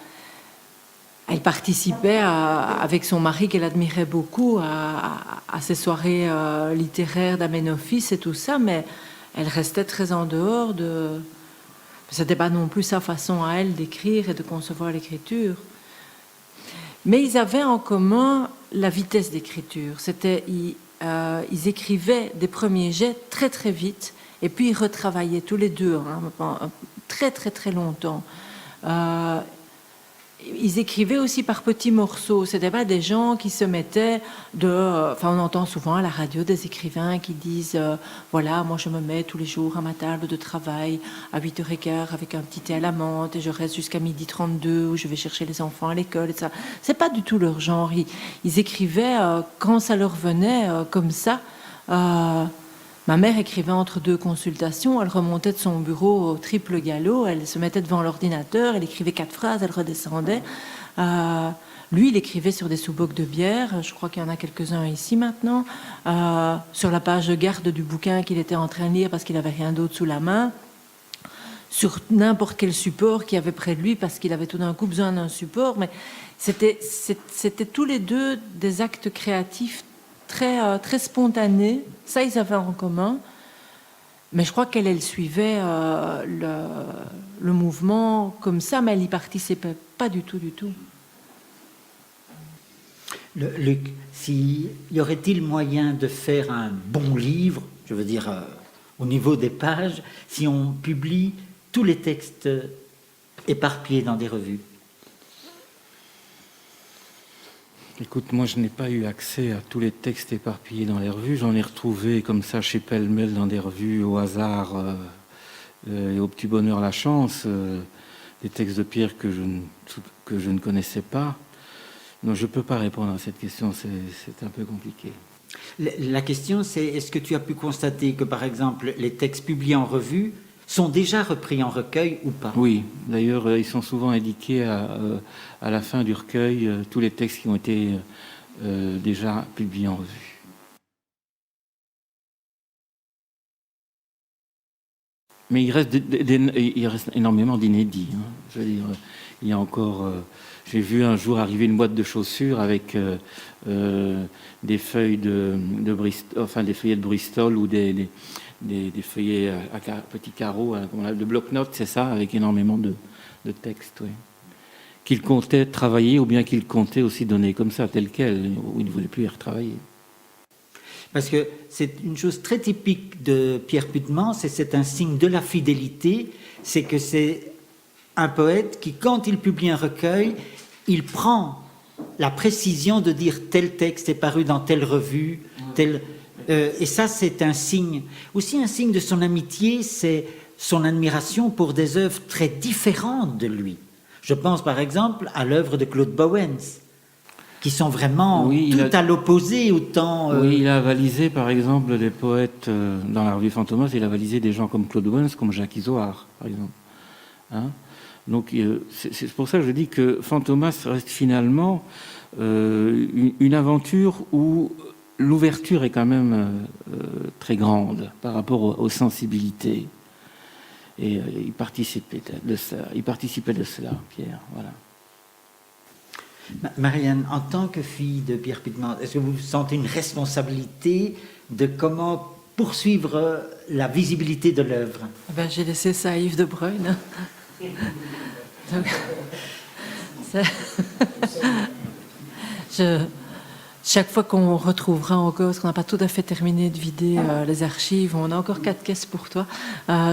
[SPEAKER 5] participait avec son mari qu'elle admirait beaucoup à ces soirées littéraires d'Amenophis et tout ça, mais elle restait très en dehors de... C'était pas non plus sa façon à elle d'écrire et de concevoir l'écriture. Mais ils avaient en commun la vitesse d'écriture. Ils écrivaient des premiers jets très très vite, et puis ils retravaillaient tous les deux très très très longtemps. Ils écrivaient aussi par petits morceaux. C'était pas des gens qui se mettaient on entend souvent à la radio des écrivains qui disent voilà, moi je me mets tous les jours à ma table de travail à 8h15 avec un petit thé à la menthe et je reste jusqu'à 12h32 où je vais chercher les enfants à l'école. Et ça, c'est pas du tout leur genre. Ils écrivaient quand ça leur venait comme ça. Ma mère écrivait entre 2 consultations, elle remontait de son bureau au triple galop, elle se mettait devant l'ordinateur, elle écrivait 4 phrases, elle redescendait. Lui, il écrivait sur des sous-bocs de bière, je crois qu'il y en a quelques-uns ici maintenant, sur la page de garde du bouquin qu'il était en train de lire parce qu'il n'avait rien d'autre sous la main, sur n'importe quel support qu'il y avait près de lui parce qu'il avait tout d'un coup besoin d'un support. Mais c'était tous les deux des actes créatifs très, très spontanés. Ça, ils avaient en commun. Mais je crois qu'elle suivait le mouvement comme ça, mais elle n'y participait pas du tout, du tout.
[SPEAKER 2] Luc, y aurait-il moyen de faire un bon livre, je veux dire au niveau des pages, si on publie tous les textes éparpillés dans des revues?
[SPEAKER 3] Écoute, moi je n'ai pas eu accès à tous les textes éparpillés dans les revues. J'en ai retrouvé comme ça chez Pêle-Mêle dans des revues au hasard et au petit bonheur la chance, des textes de Pierre que je ne connaissais pas. Non, je ne peux pas répondre à cette question, c'est un peu compliqué.
[SPEAKER 2] La question c'est, est-ce que tu as pu constater que par exemple les textes publiés en revue sont déjà repris en recueil ou pas?
[SPEAKER 3] Oui, d'ailleurs, ils sont souvent indiqués à la fin du recueil, tous les textes qui ont été déjà publiés en revue. Mais il reste énormément d'inédits. Hein. Je veux dire, il y a encore... j'ai vu un jour arriver une boîte de chaussures avec des feuilles des feuillets de Bristol ou des feuillets à petits carreaux, de bloc-notes, c'est ça, avec énormément de textes, oui. Qu'il comptait travailler ou bien qu'il comptait aussi donner comme ça, tel quel, où il ne voulait plus y retravailler.
[SPEAKER 2] Parce que c'est une chose très typique de Pierre Putmans, et c'est un signe de la fidélité, c'est que c'est un poète qui, quand il publie un recueil, il prend la précision de dire tel texte est paru dans telle revue, et ça, c'est un signe. Aussi, un signe de son amitié, c'est son admiration pour des œuvres très différentes de lui. Je pense, par exemple, à l'œuvre de Claude Bowens, qui sont vraiment à l'opposé, autant...
[SPEAKER 3] Oui, il a avalisé, par exemple, des poètes dans la revue Fantomas, il a avalisé des gens comme Claude Bowens, comme Jacques Izoard, par exemple. Hein? Donc, c'est pour ça que je dis que Fantomas reste finalement une aventure où l'ouverture est quand même très grande par rapport aux sensibilités. Et il participait de cela, Pierre. Voilà.
[SPEAKER 2] Marianne, en tant que fille de Pierre Putmans, est-ce que vous sentez une responsabilité de comment poursuivre la visibilité de l'œuvre?
[SPEAKER 5] J'ai laissé ça à Yves de Bruyne. Donc, Chaque fois qu'on retrouvera encore, parce qu'on n'a pas tout à fait terminé de vider les archives, on a encore 4 caisses pour toi.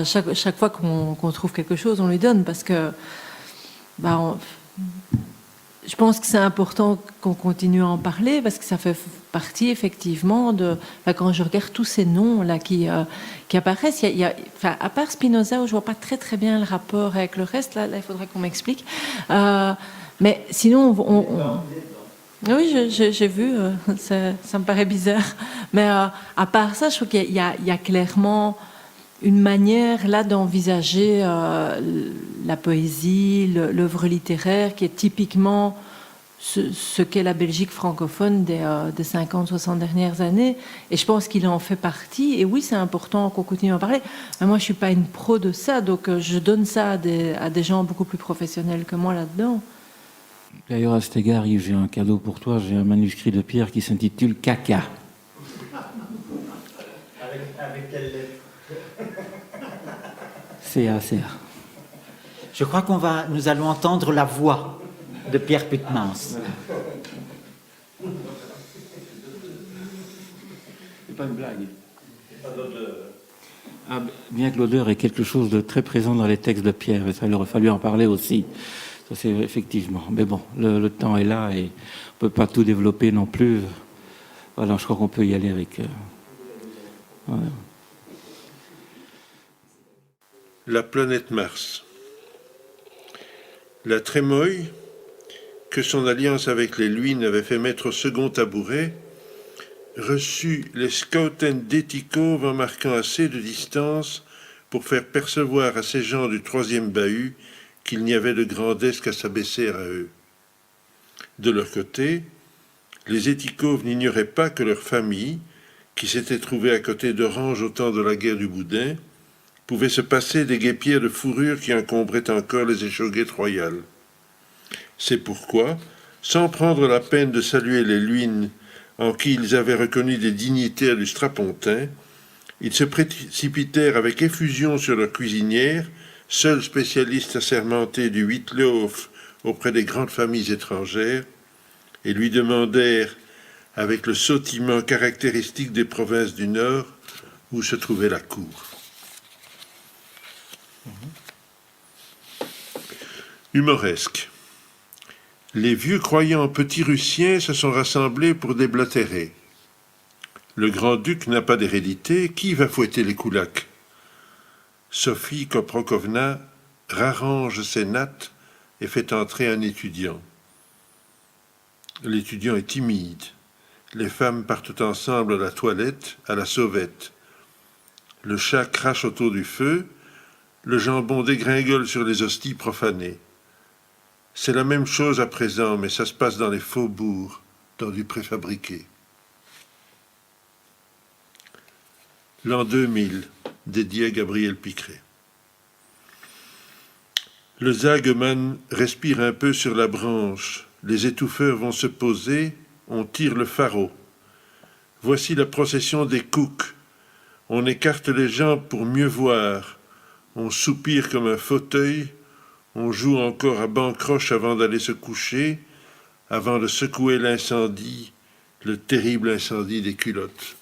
[SPEAKER 5] Chaque fois qu'on trouve quelque chose, on lui donne, parce que je pense que c'est important qu'on continue à en parler, parce que ça fait partie effectivement de... quand je regarde tous ces noms-là qui apparaissent, à part Spinoza, où je ne vois pas très très bien le rapport avec le reste, là il faudrait qu'on m'explique. Mais sinon, oui, j'ai vu, ça me paraît bizarre. Mais à part ça, je trouve qu'il y a clairement une manière là d'envisager la poésie, l'œuvre littéraire, qui est typiquement ce qu'est la Belgique francophone des 50-60 dernières années. Et je pense qu'il en fait partie. Et oui, c'est important qu'on continue à en parler. Mais moi, je ne suis pas une pro de ça, donc je donne ça à des gens beaucoup plus professionnels que moi là-dedans.
[SPEAKER 3] D'ailleurs, à cet égard, Yves, j'ai un cadeau pour toi. J'ai un manuscrit de Pierre qui s'intitule Caca.
[SPEAKER 2] Avec quelle lettre?
[SPEAKER 3] CA.
[SPEAKER 2] Je crois nous allons entendre la voix de Pierre Putmans.
[SPEAKER 3] C'est pas une blague. Bien que l'odeur est quelque chose de très présent dans les textes de Pierre, ça, il aurait fallu en parler aussi. Ça, c'est effectivement. Mais bon, le temps est là et on ne peut pas tout développer non plus. Voilà, je crois qu'on peut y aller avec... Voilà.
[SPEAKER 6] La planète Mars. La Trémoille, que son alliance avec les Luynes avait fait mettre au second tabouret, reçut les Scouten d'Étikov en marquant assez de distance pour faire percevoir à ces gens du troisième bahut qu'il n'y avait de grandesse qu'à s'abaisser à eux. De leur côté, les Étikov n'ignoraient pas que leur famille, qui s'était trouvée à côté d'Orange au temps de la guerre du Boudin, pouvait se passer des guêpières de fourrure qui encombraient encore les échauguettes royales. C'est pourquoi, sans prendre la peine de saluer les Luynes en qui ils avaient reconnu des dignitaires du Strapontin, ils se précipitèrent avec effusion sur leur cuisinière, seul spécialiste assermenté du Wittlauf auprès des grandes familles étrangères, et lui demandèrent, avec le sautillement caractéristique des provinces du Nord, où se trouvait la cour. Humoresque. Les vieux croyants petits russiens se sont rassemblés pour déblatérer. Le grand-duc n'a pas d'hérédité, qui va fouetter les koulaks? Sophie Koprokovna rarrange ses nattes et fait entrer un étudiant. L'étudiant est timide. Les femmes partent ensemble à la toilette, à la sauvette. Le chat crache autour du feu, le jambon dégringole sur les hosties profanées. C'est la même chose à présent, mais ça se passe dans les faubourgs, dans du préfabriqué. L'an 2000, dédié à Gabriel Picret. Le Zageman respire un peu sur la branche. Les étouffeurs vont se poser, on tire le pharo. Voici la procession des coucs. On écarte les jambes pour mieux voir. On soupire comme un fauteuil. On joue encore à bancroche avant d'aller se coucher, avant de secouer l'incendie, le terrible incendie des culottes.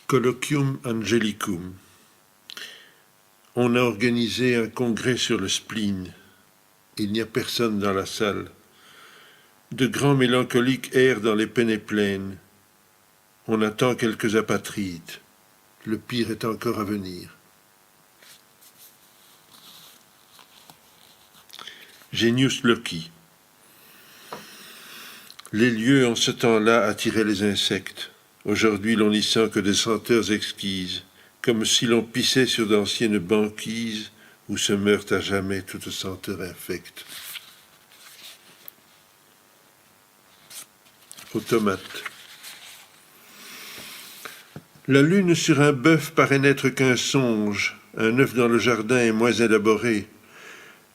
[SPEAKER 6] Colloquium Angelicum. On a organisé un congrès sur le spleen. Il n'y a personne dans la salle. De grands mélancoliques errent dans les pénéplaines. On attend quelques apatrides. Le pire est encore à venir. Genius Loci. Les lieux en ce temps-là attiraient les insectes. Aujourd'hui, l'on n'y sent que des senteurs exquises, comme si l'on pissait sur d'anciennes banquises où se meurt à jamais toute senteur infecte. Automate. La lune sur un bœuf paraît n'être qu'un songe, un œuf dans le jardin est moins élaboré.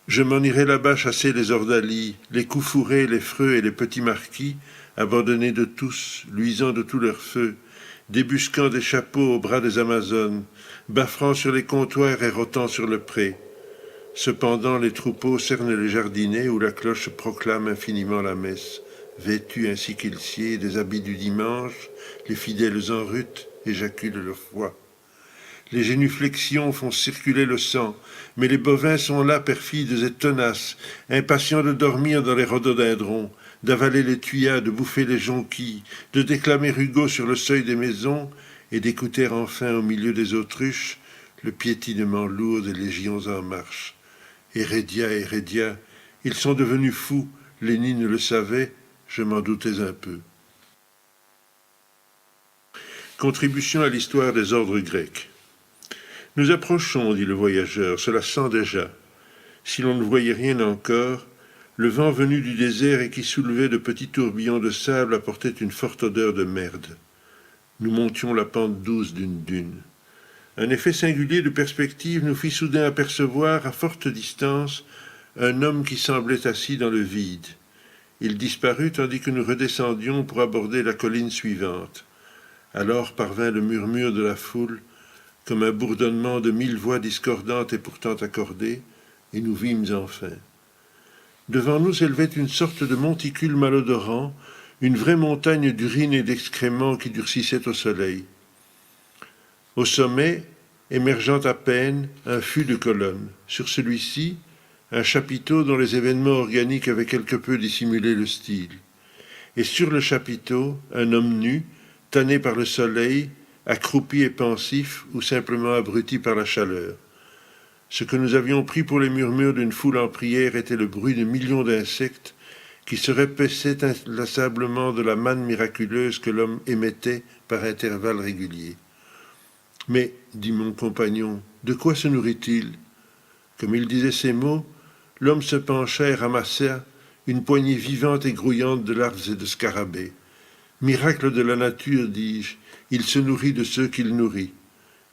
[SPEAKER 6] Je m'en irai là-bas chasser les ordalies, les coups fourrés, les freux et les petits marquis, abandonnés de tous, luisants de tout leur feu, débusquant des chapeaux au bras des Amazones, baffrant sur les comptoirs et rotant sur le pré. Cependant, les troupeaux cernent les jardinets où la cloche proclame infiniment la messe. Vêtus ainsi qu'ils sied des habits du dimanche, les fidèles en rut éjaculent leur foi. Les génuflexions font circuler le sang, mais les bovins sont là perfides et tenaces, impatients de dormir dans les rhododendrons, d'avaler les tuyas, de bouffer les jonquilles, de déclamer Hugo sur le seuil des maisons et d'écouter enfin au milieu des autruches le piétinement lourd des légions en marche. Hérédia, Hérédia, ils sont devenus fous, Lénine le savait, je m'en doutais un peu. Contribution à l'histoire des ordres grecs. Nous approchons, dit le voyageur, cela sent déjà. Si l'on ne voyait rien encore, le vent venu du désert et qui soulevait de petits tourbillons de sable apportait une forte odeur de merde. Nous montions la pente douce d'une dune. Un effet singulier de perspective nous fit soudain apercevoir, à forte distance, un homme qui semblait assis dans le vide. Il disparut tandis que nous redescendions pour aborder la colline suivante. Alors parvint le murmure de la foule, comme un bourdonnement de 1000 voix discordantes et pourtant accordées, et nous vîmes enfin. Devant nous s'élevait une sorte de monticule malodorant, une vraie montagne d'urine et d'excréments qui durcissait au soleil. Au sommet, émergeant à peine, un fût de colonnes. Sur celui-ci, un chapiteau dont les événements organiques avaient quelque peu dissimulé le style. Et sur le chapiteau, un homme nu, tanné par le soleil, accroupi et pensif ou simplement abruti par la chaleur. Ce que nous avions pris pour les murmures d'une foule en prière était le bruit de millions d'insectes qui se répétaient inlassablement de la manne miraculeuse que l'homme émettait par intervalles réguliers. Mais, dit mon compagnon, de quoi se nourrit-il? Comme il disait ces mots, l'homme se pencha et ramassa une poignée vivante et grouillante de larves et de scarabées. Miracle de la nature, dis-je, il se nourrit de ceux qu'il nourrit.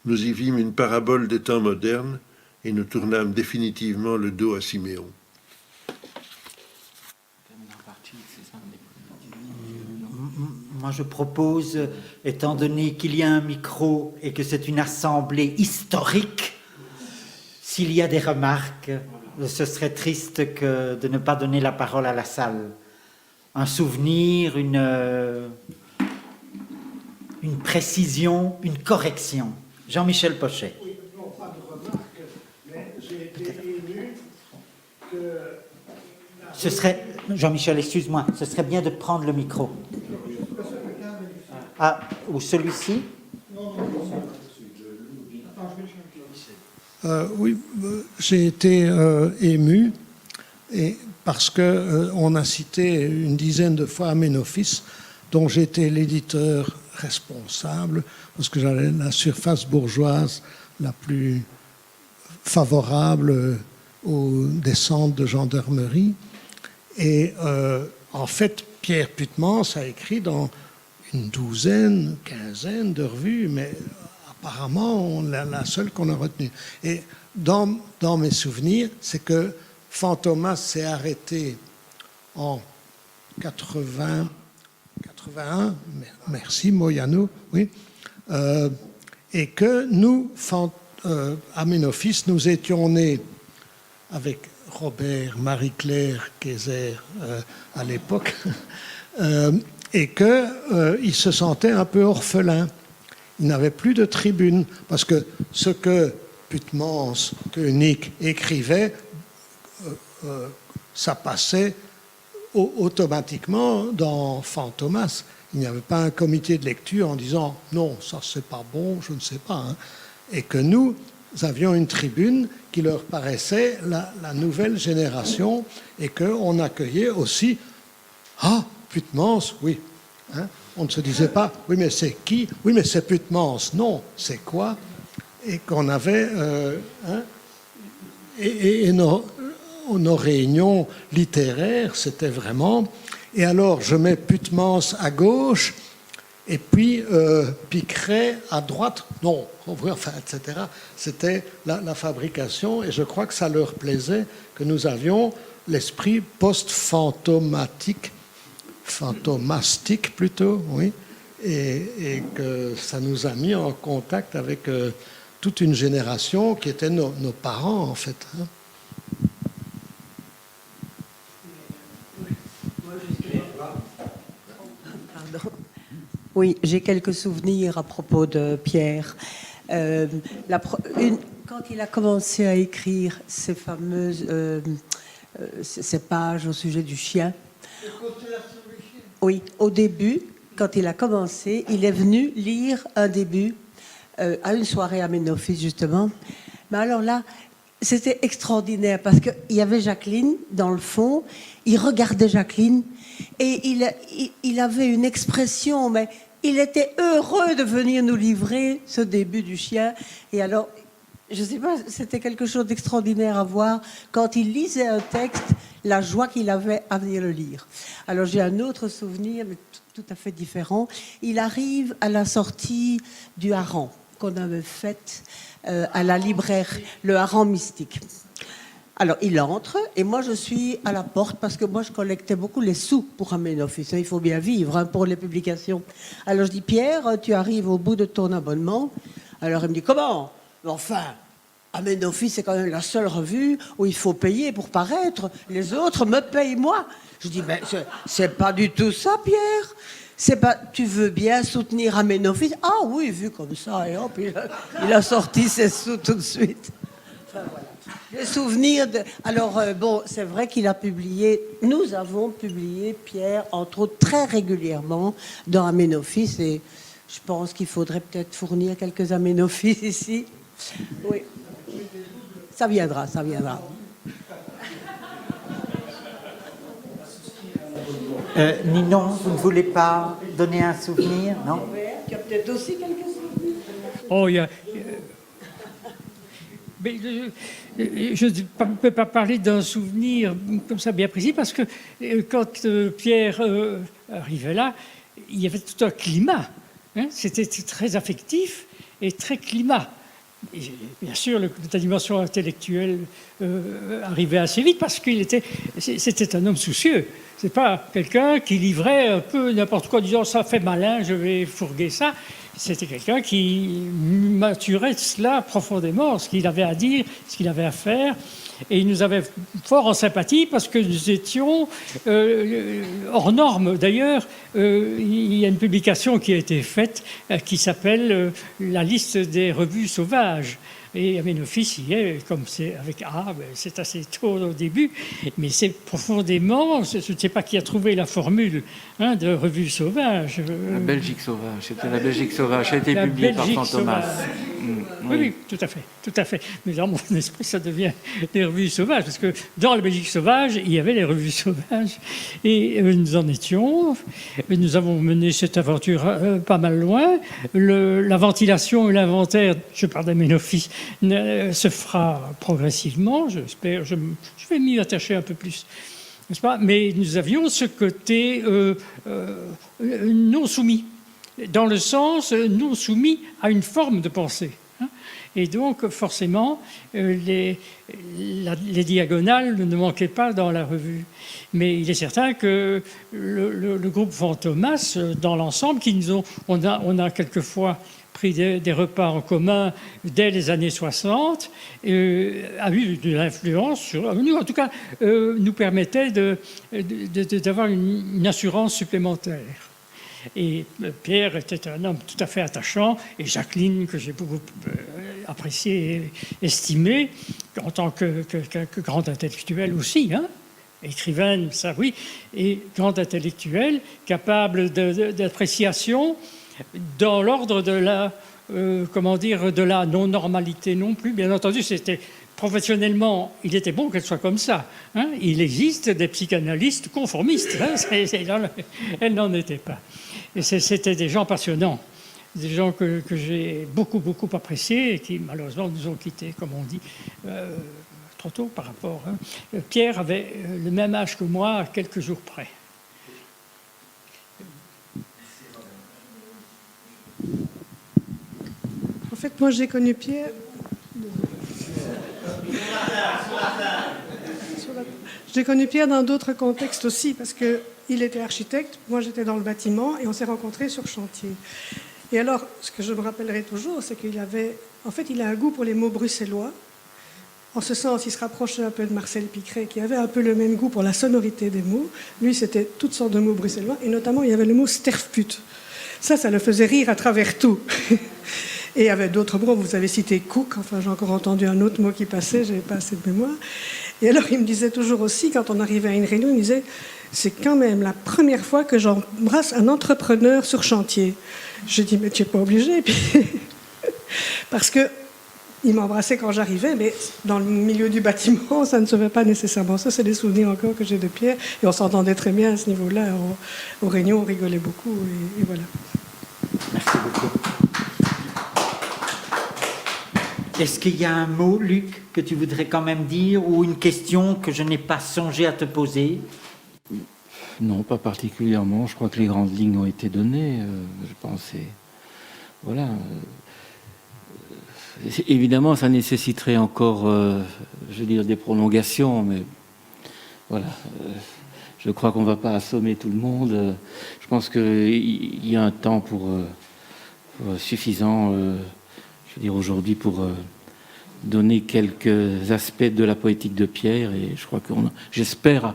[SPEAKER 6] Nous y vîmes une parabole des temps modernes et nous tournâmes définitivement le dos à Siméon.
[SPEAKER 2] Moi, je propose, étant donné qu'il y a un micro et que c'est une assemblée historique, s'il y a des remarques, ce serait triste de ne pas donner la parole à la salle. Un souvenir, une précision, une correction. Jean-Michel Pochet.
[SPEAKER 7] Oui, non, pas de remarque, mais j'ai été ému que...
[SPEAKER 2] Ce serait, Jean-Michel, excuse-moi, ce serait bien de prendre le micro. Ah, ou celui-ci?
[SPEAKER 7] Oui, j'ai été ému et parce que on a cité une dizaine de fois Amenophis, dont j'étais l'éditeur responsable, parce que j'avais la surface bourgeoise la plus favorable aux descentes de gendarmerie. Et en fait, Pierre Putmans a écrit dans une douzaine, quinzaine de revues, mais apparemment, la seule qu'on a retenue. Et dans mes souvenirs, c'est que Fantomas s'est arrêté en 81, merci Moyano, oui, et que nous, Amenophis, nous étions nés avec Robert, Marie-Claire Kayser à l'époque, et qu'il se sentait un peu orphelin. Il n'avait plus de tribune, parce que ce que Putmans, Koenig écrivait, ça passait automatiquement dans Fantomas. Il n'y avait pas un comité de lecture en disant « non, ça c'est pas bon, je ne sais pas hein. ». Et que nous avions une tribune qui leur paraissait la nouvelle génération et qu'on accueillait aussi « ah, Putmans, oui hein ». On ne se disait pas « oui, mais c'est qui ? Oui, mais c'est Putmans. Non, c'est quoi ?» Et qu'on avait... et nos réunions littéraires, c'était vraiment... Et alors, je mets Putmans à gauche, et puis Picret à droite. Non, enfin, etc. C'était la fabrication, et je crois que ça leur plaisait que nous avions l'esprit post-fantomatique, fantomastique plutôt, oui, et que ça nous a mis en contact avec toute une génération qui étaient nos parents, en fait. Hein.
[SPEAKER 8] Pardon. Oui, j'ai quelques souvenirs à propos de Pierre. Quand il a commencé à écrire ces fameuses ces pages au sujet du chien, oui, au début, quand il a commencé, il est venu lire un début à une soirée à Ménophis, justement. Mais alors là, c'était extraordinaire parce qu'il y avait Jacqueline dans le fond, il regardait Jacqueline et il avait une expression, mais il était heureux de venir nous livrer ce début du chien. Et alors, je ne sais pas, c'était quelque chose d'extraordinaire à voir. Quand il lisait un texte, la joie qu'il avait à venir le lire. Alors j'ai un autre souvenir, mais tout à fait différent. Il arrive à la sortie du hareng qu'on avait faite à la libraire, le hareng mystique. Alors il entre et moi je suis à la porte parce que moi je collectais beaucoup les sous pour Aménophis. Il faut bien vivre hein, pour les publications. Alors je dis Pierre, tu arrives au bout de ton abonnement. Alors il me dit comment ? Enfin, Aménophis, c'est quand même la seule revue où il faut payer pour paraître. Les autres me payent moi. Je dis, mais c'est pas du tout ça, Pierre. C'est pas, tu veux bien soutenir Aménophis ? Ah oui, vu comme ça, et hop, il a sorti ses sous tout de suite. Enfin, voilà. Les souvenirs de... Alors, bon, c'est vrai qu'il a publié... Nous avons publié, Pierre, entre autres, très régulièrement dans Aménophis. Et je pense qu'il faudrait peut-être fournir quelques Aménophis ici. Oui. Ça viendra, ça viendra.
[SPEAKER 2] Ninon, vous ne voulez pas donner un souvenir, non ?
[SPEAKER 8] Tu as peut-être aussi quelques souvenirs.
[SPEAKER 9] Oh, il y a... Mais je ne peux pas parler d'un souvenir comme ça bien précis parce que quand Pierre arrivait là, il y avait tout un climat. Hein, c'était très affectif et très climat. Et bien sûr, la dimension intellectuelle arrivait assez vite parce c'était un homme soucieux. C'est pas quelqu'un qui livrait un peu n'importe quoi en disant ça fait malin, je vais fourguer ça. C'était quelqu'un qui maturait cela profondément, ce qu'il avait à dire, ce qu'il avait à faire. Et il nous avait fort en sympathie parce que nous étions hors normes. D'ailleurs, il y a une publication qui a été faite qui s'appelle La liste des revues sauvages. Et Aménophis y est, comme c'est avec A, c'est assez tôt au début, mais c'est profondément, je ne sais pas qui a trouvé la formule hein, de revue sauvage.
[SPEAKER 3] La Belgique sauvage, c'était la Belgique sauvage, ça a été publié par Fantomas.
[SPEAKER 9] Oui, oui, tout à fait, tout à fait. Mais dans mon esprit, ça devient des revues sauvages, parce que dans la Belgique sauvage, il y avait les revues sauvages, et nous en étions. Nous avons mené cette aventure pas mal loin. La ventilation et l'inventaire, je parle d'Aménophis, se fera progressivement, j'espère. Je vais m'y attacher un peu plus, n'est-ce pas ? Mais nous avions ce côté non soumis, dans le sens non soumis à une forme de pensée. Et donc, forcément, les diagonales ne manquaient pas dans la revue. Mais il est certain que le groupe Fantomas, dans l'ensemble, on a quelquefois pris des repas en commun dès les années 60, a eu de l'influence sur nous, en tout cas, nous permettait d'avoir une assurance supplémentaire. Et Pierre était un homme tout à fait attachant, et Jacqueline, que j'ai beaucoup apprécié et estimé, en tant que grande intellectuelle aussi, hein, écrivaine, ça oui, et grande intellectuelle, capable d'appréciation dans l'ordre de la, de la non-normalité non plus. Bien entendu, c'était professionnellement, il était bon qu'elle soit comme ça. Hein. Il existe des psychanalystes conformistes. Hein. Elle n'en était pas. Et c'était des gens passionnants, des gens que j'ai beaucoup appréciés et qui malheureusement nous ont quittés, comme on dit, trop tôt par rapport. Hein. Pierre avait le même âge que moi, à quelques jours près.
[SPEAKER 10] En fait, moi j'ai connu Pierre. J'ai connu Pierre dans d'autres contextes aussi, parce que il était architecte, moi j'étais dans le bâtiment et on s'est rencontrés sur chantier. Et alors, ce que je me rappellerai toujours, c'est qu'il avait, en fait, il a un goût pour les mots bruxellois. En ce sens, il se rapprochait un peu de Marcel Picret, qui avait un peu le même goût pour la sonorité des mots. Lui, c'était toutes sortes de mots bruxellois, et notamment, il y avait le mot sterfput. Ça le faisait rire à travers tout. Et il y avait d'autres mots, vous avez cité cook, enfin, j'ai encore entendu un autre mot qui passait, j'avais pas assez de mémoire. Et alors, il me disait toujours aussi, quand on arrivait à une réunion, il me disait, c'est quand même la première fois que j'embrasse un entrepreneur sur chantier. Je dis, mais tu n'es pas obligé. Puis parce que il m'embrassait quand j'arrivais, mais dans le milieu du bâtiment, ça ne se fait pas nécessairement. Ça, c'est des souvenirs encore que j'ai de Pierre. Et on s'entendait très bien à ce niveau-là. Aux réunions, on rigolait beaucoup. Et voilà.
[SPEAKER 2] Merci beaucoup. Est-ce qu'il y a un mot, Luc, que tu voudrais quand même dire, ou une question que je n'ai pas songé à te poser?
[SPEAKER 3] Non, pas particulièrement. Je crois que les grandes lignes ont été données. Je pense, voilà. Évidemment, ça nécessiterait encore, je veux dire, des prolongations, mais voilà. Je crois qu'on ne va pas assommer tout le monde. Je pense qu'il y a un temps pour suffisant, je veux dire, aujourd'hui, pour donner quelques aspects de la poétique de Pierre, et je crois j'espère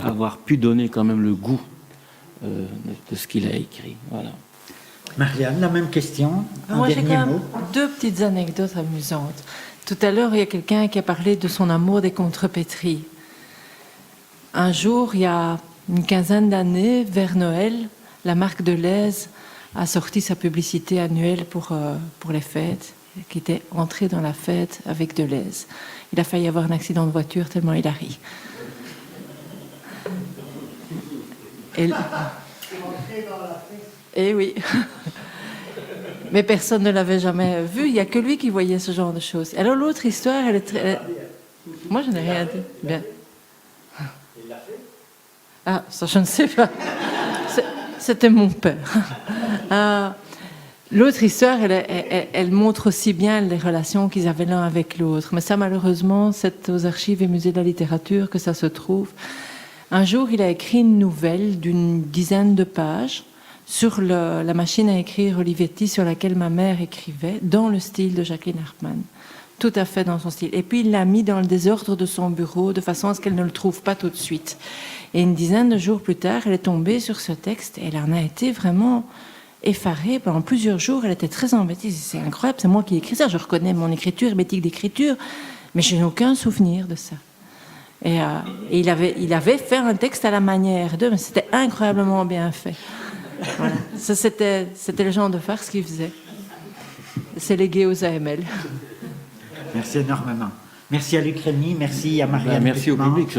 [SPEAKER 3] avoir pu donner quand même le goût de ce qu'il a écrit. Voilà.
[SPEAKER 2] Marianne, la même question.
[SPEAKER 5] Moi, j'ai quand même deux petites anecdotes amusantes. Tout à l'heure, il y a quelqu'un qui a parlé de son amour des contrepétries. Un jour, il y a une quinzaine d'années, vers Noël, la marque Deleuze a sorti sa publicité annuelle pour les fêtes, qui était entrée dans la fête avec Deleuze. Il a failli avoir un accident de voiture tellement il a ri. Et oui. Mais personne ne l'avait jamais vu. Il n'y a que lui qui voyait ce genre de choses. Alors l'autre histoire, elle est très... Moi, je n'ai rien dit. Bien. Il l'a fait? Ah, ça, je ne sais pas. C'était mon père. L'autre histoire, elle montre aussi bien les relations qu'ils avaient l'un avec l'autre. Mais ça, malheureusement, c'est aux archives et musées de la littérature que ça se trouve. Un jour, il a écrit une nouvelle d'une dizaine de pages sur la machine à écrire Olivetti sur laquelle ma mère écrivait, dans le style de Jacqueline Hartmann. Tout à fait dans son style. Et puis, il l'a mis dans le désordre de son bureau, de façon à ce qu'elle ne le trouve pas tout de suite. Et une dizaine de jours plus tard, elle est tombée sur ce texte, et elle en a été vraiment effarée. Pendant plusieurs jours, elle était très embêtée. C'est incroyable, c'est moi qui ai écrit ça. Je reconnais mon écriture, l'éthique d'écriture, mais je n'ai aucun souvenir de ça. Et il avait fait un texte à la manière d'eux, mais c'était incroyablement bien fait. Voilà. Ça, c'était le genre de farce qu'il faisait. C'est légué aux AML.
[SPEAKER 2] Merci énormément. Merci à Luc Rémy, merci à Marianne.
[SPEAKER 3] Merci au public.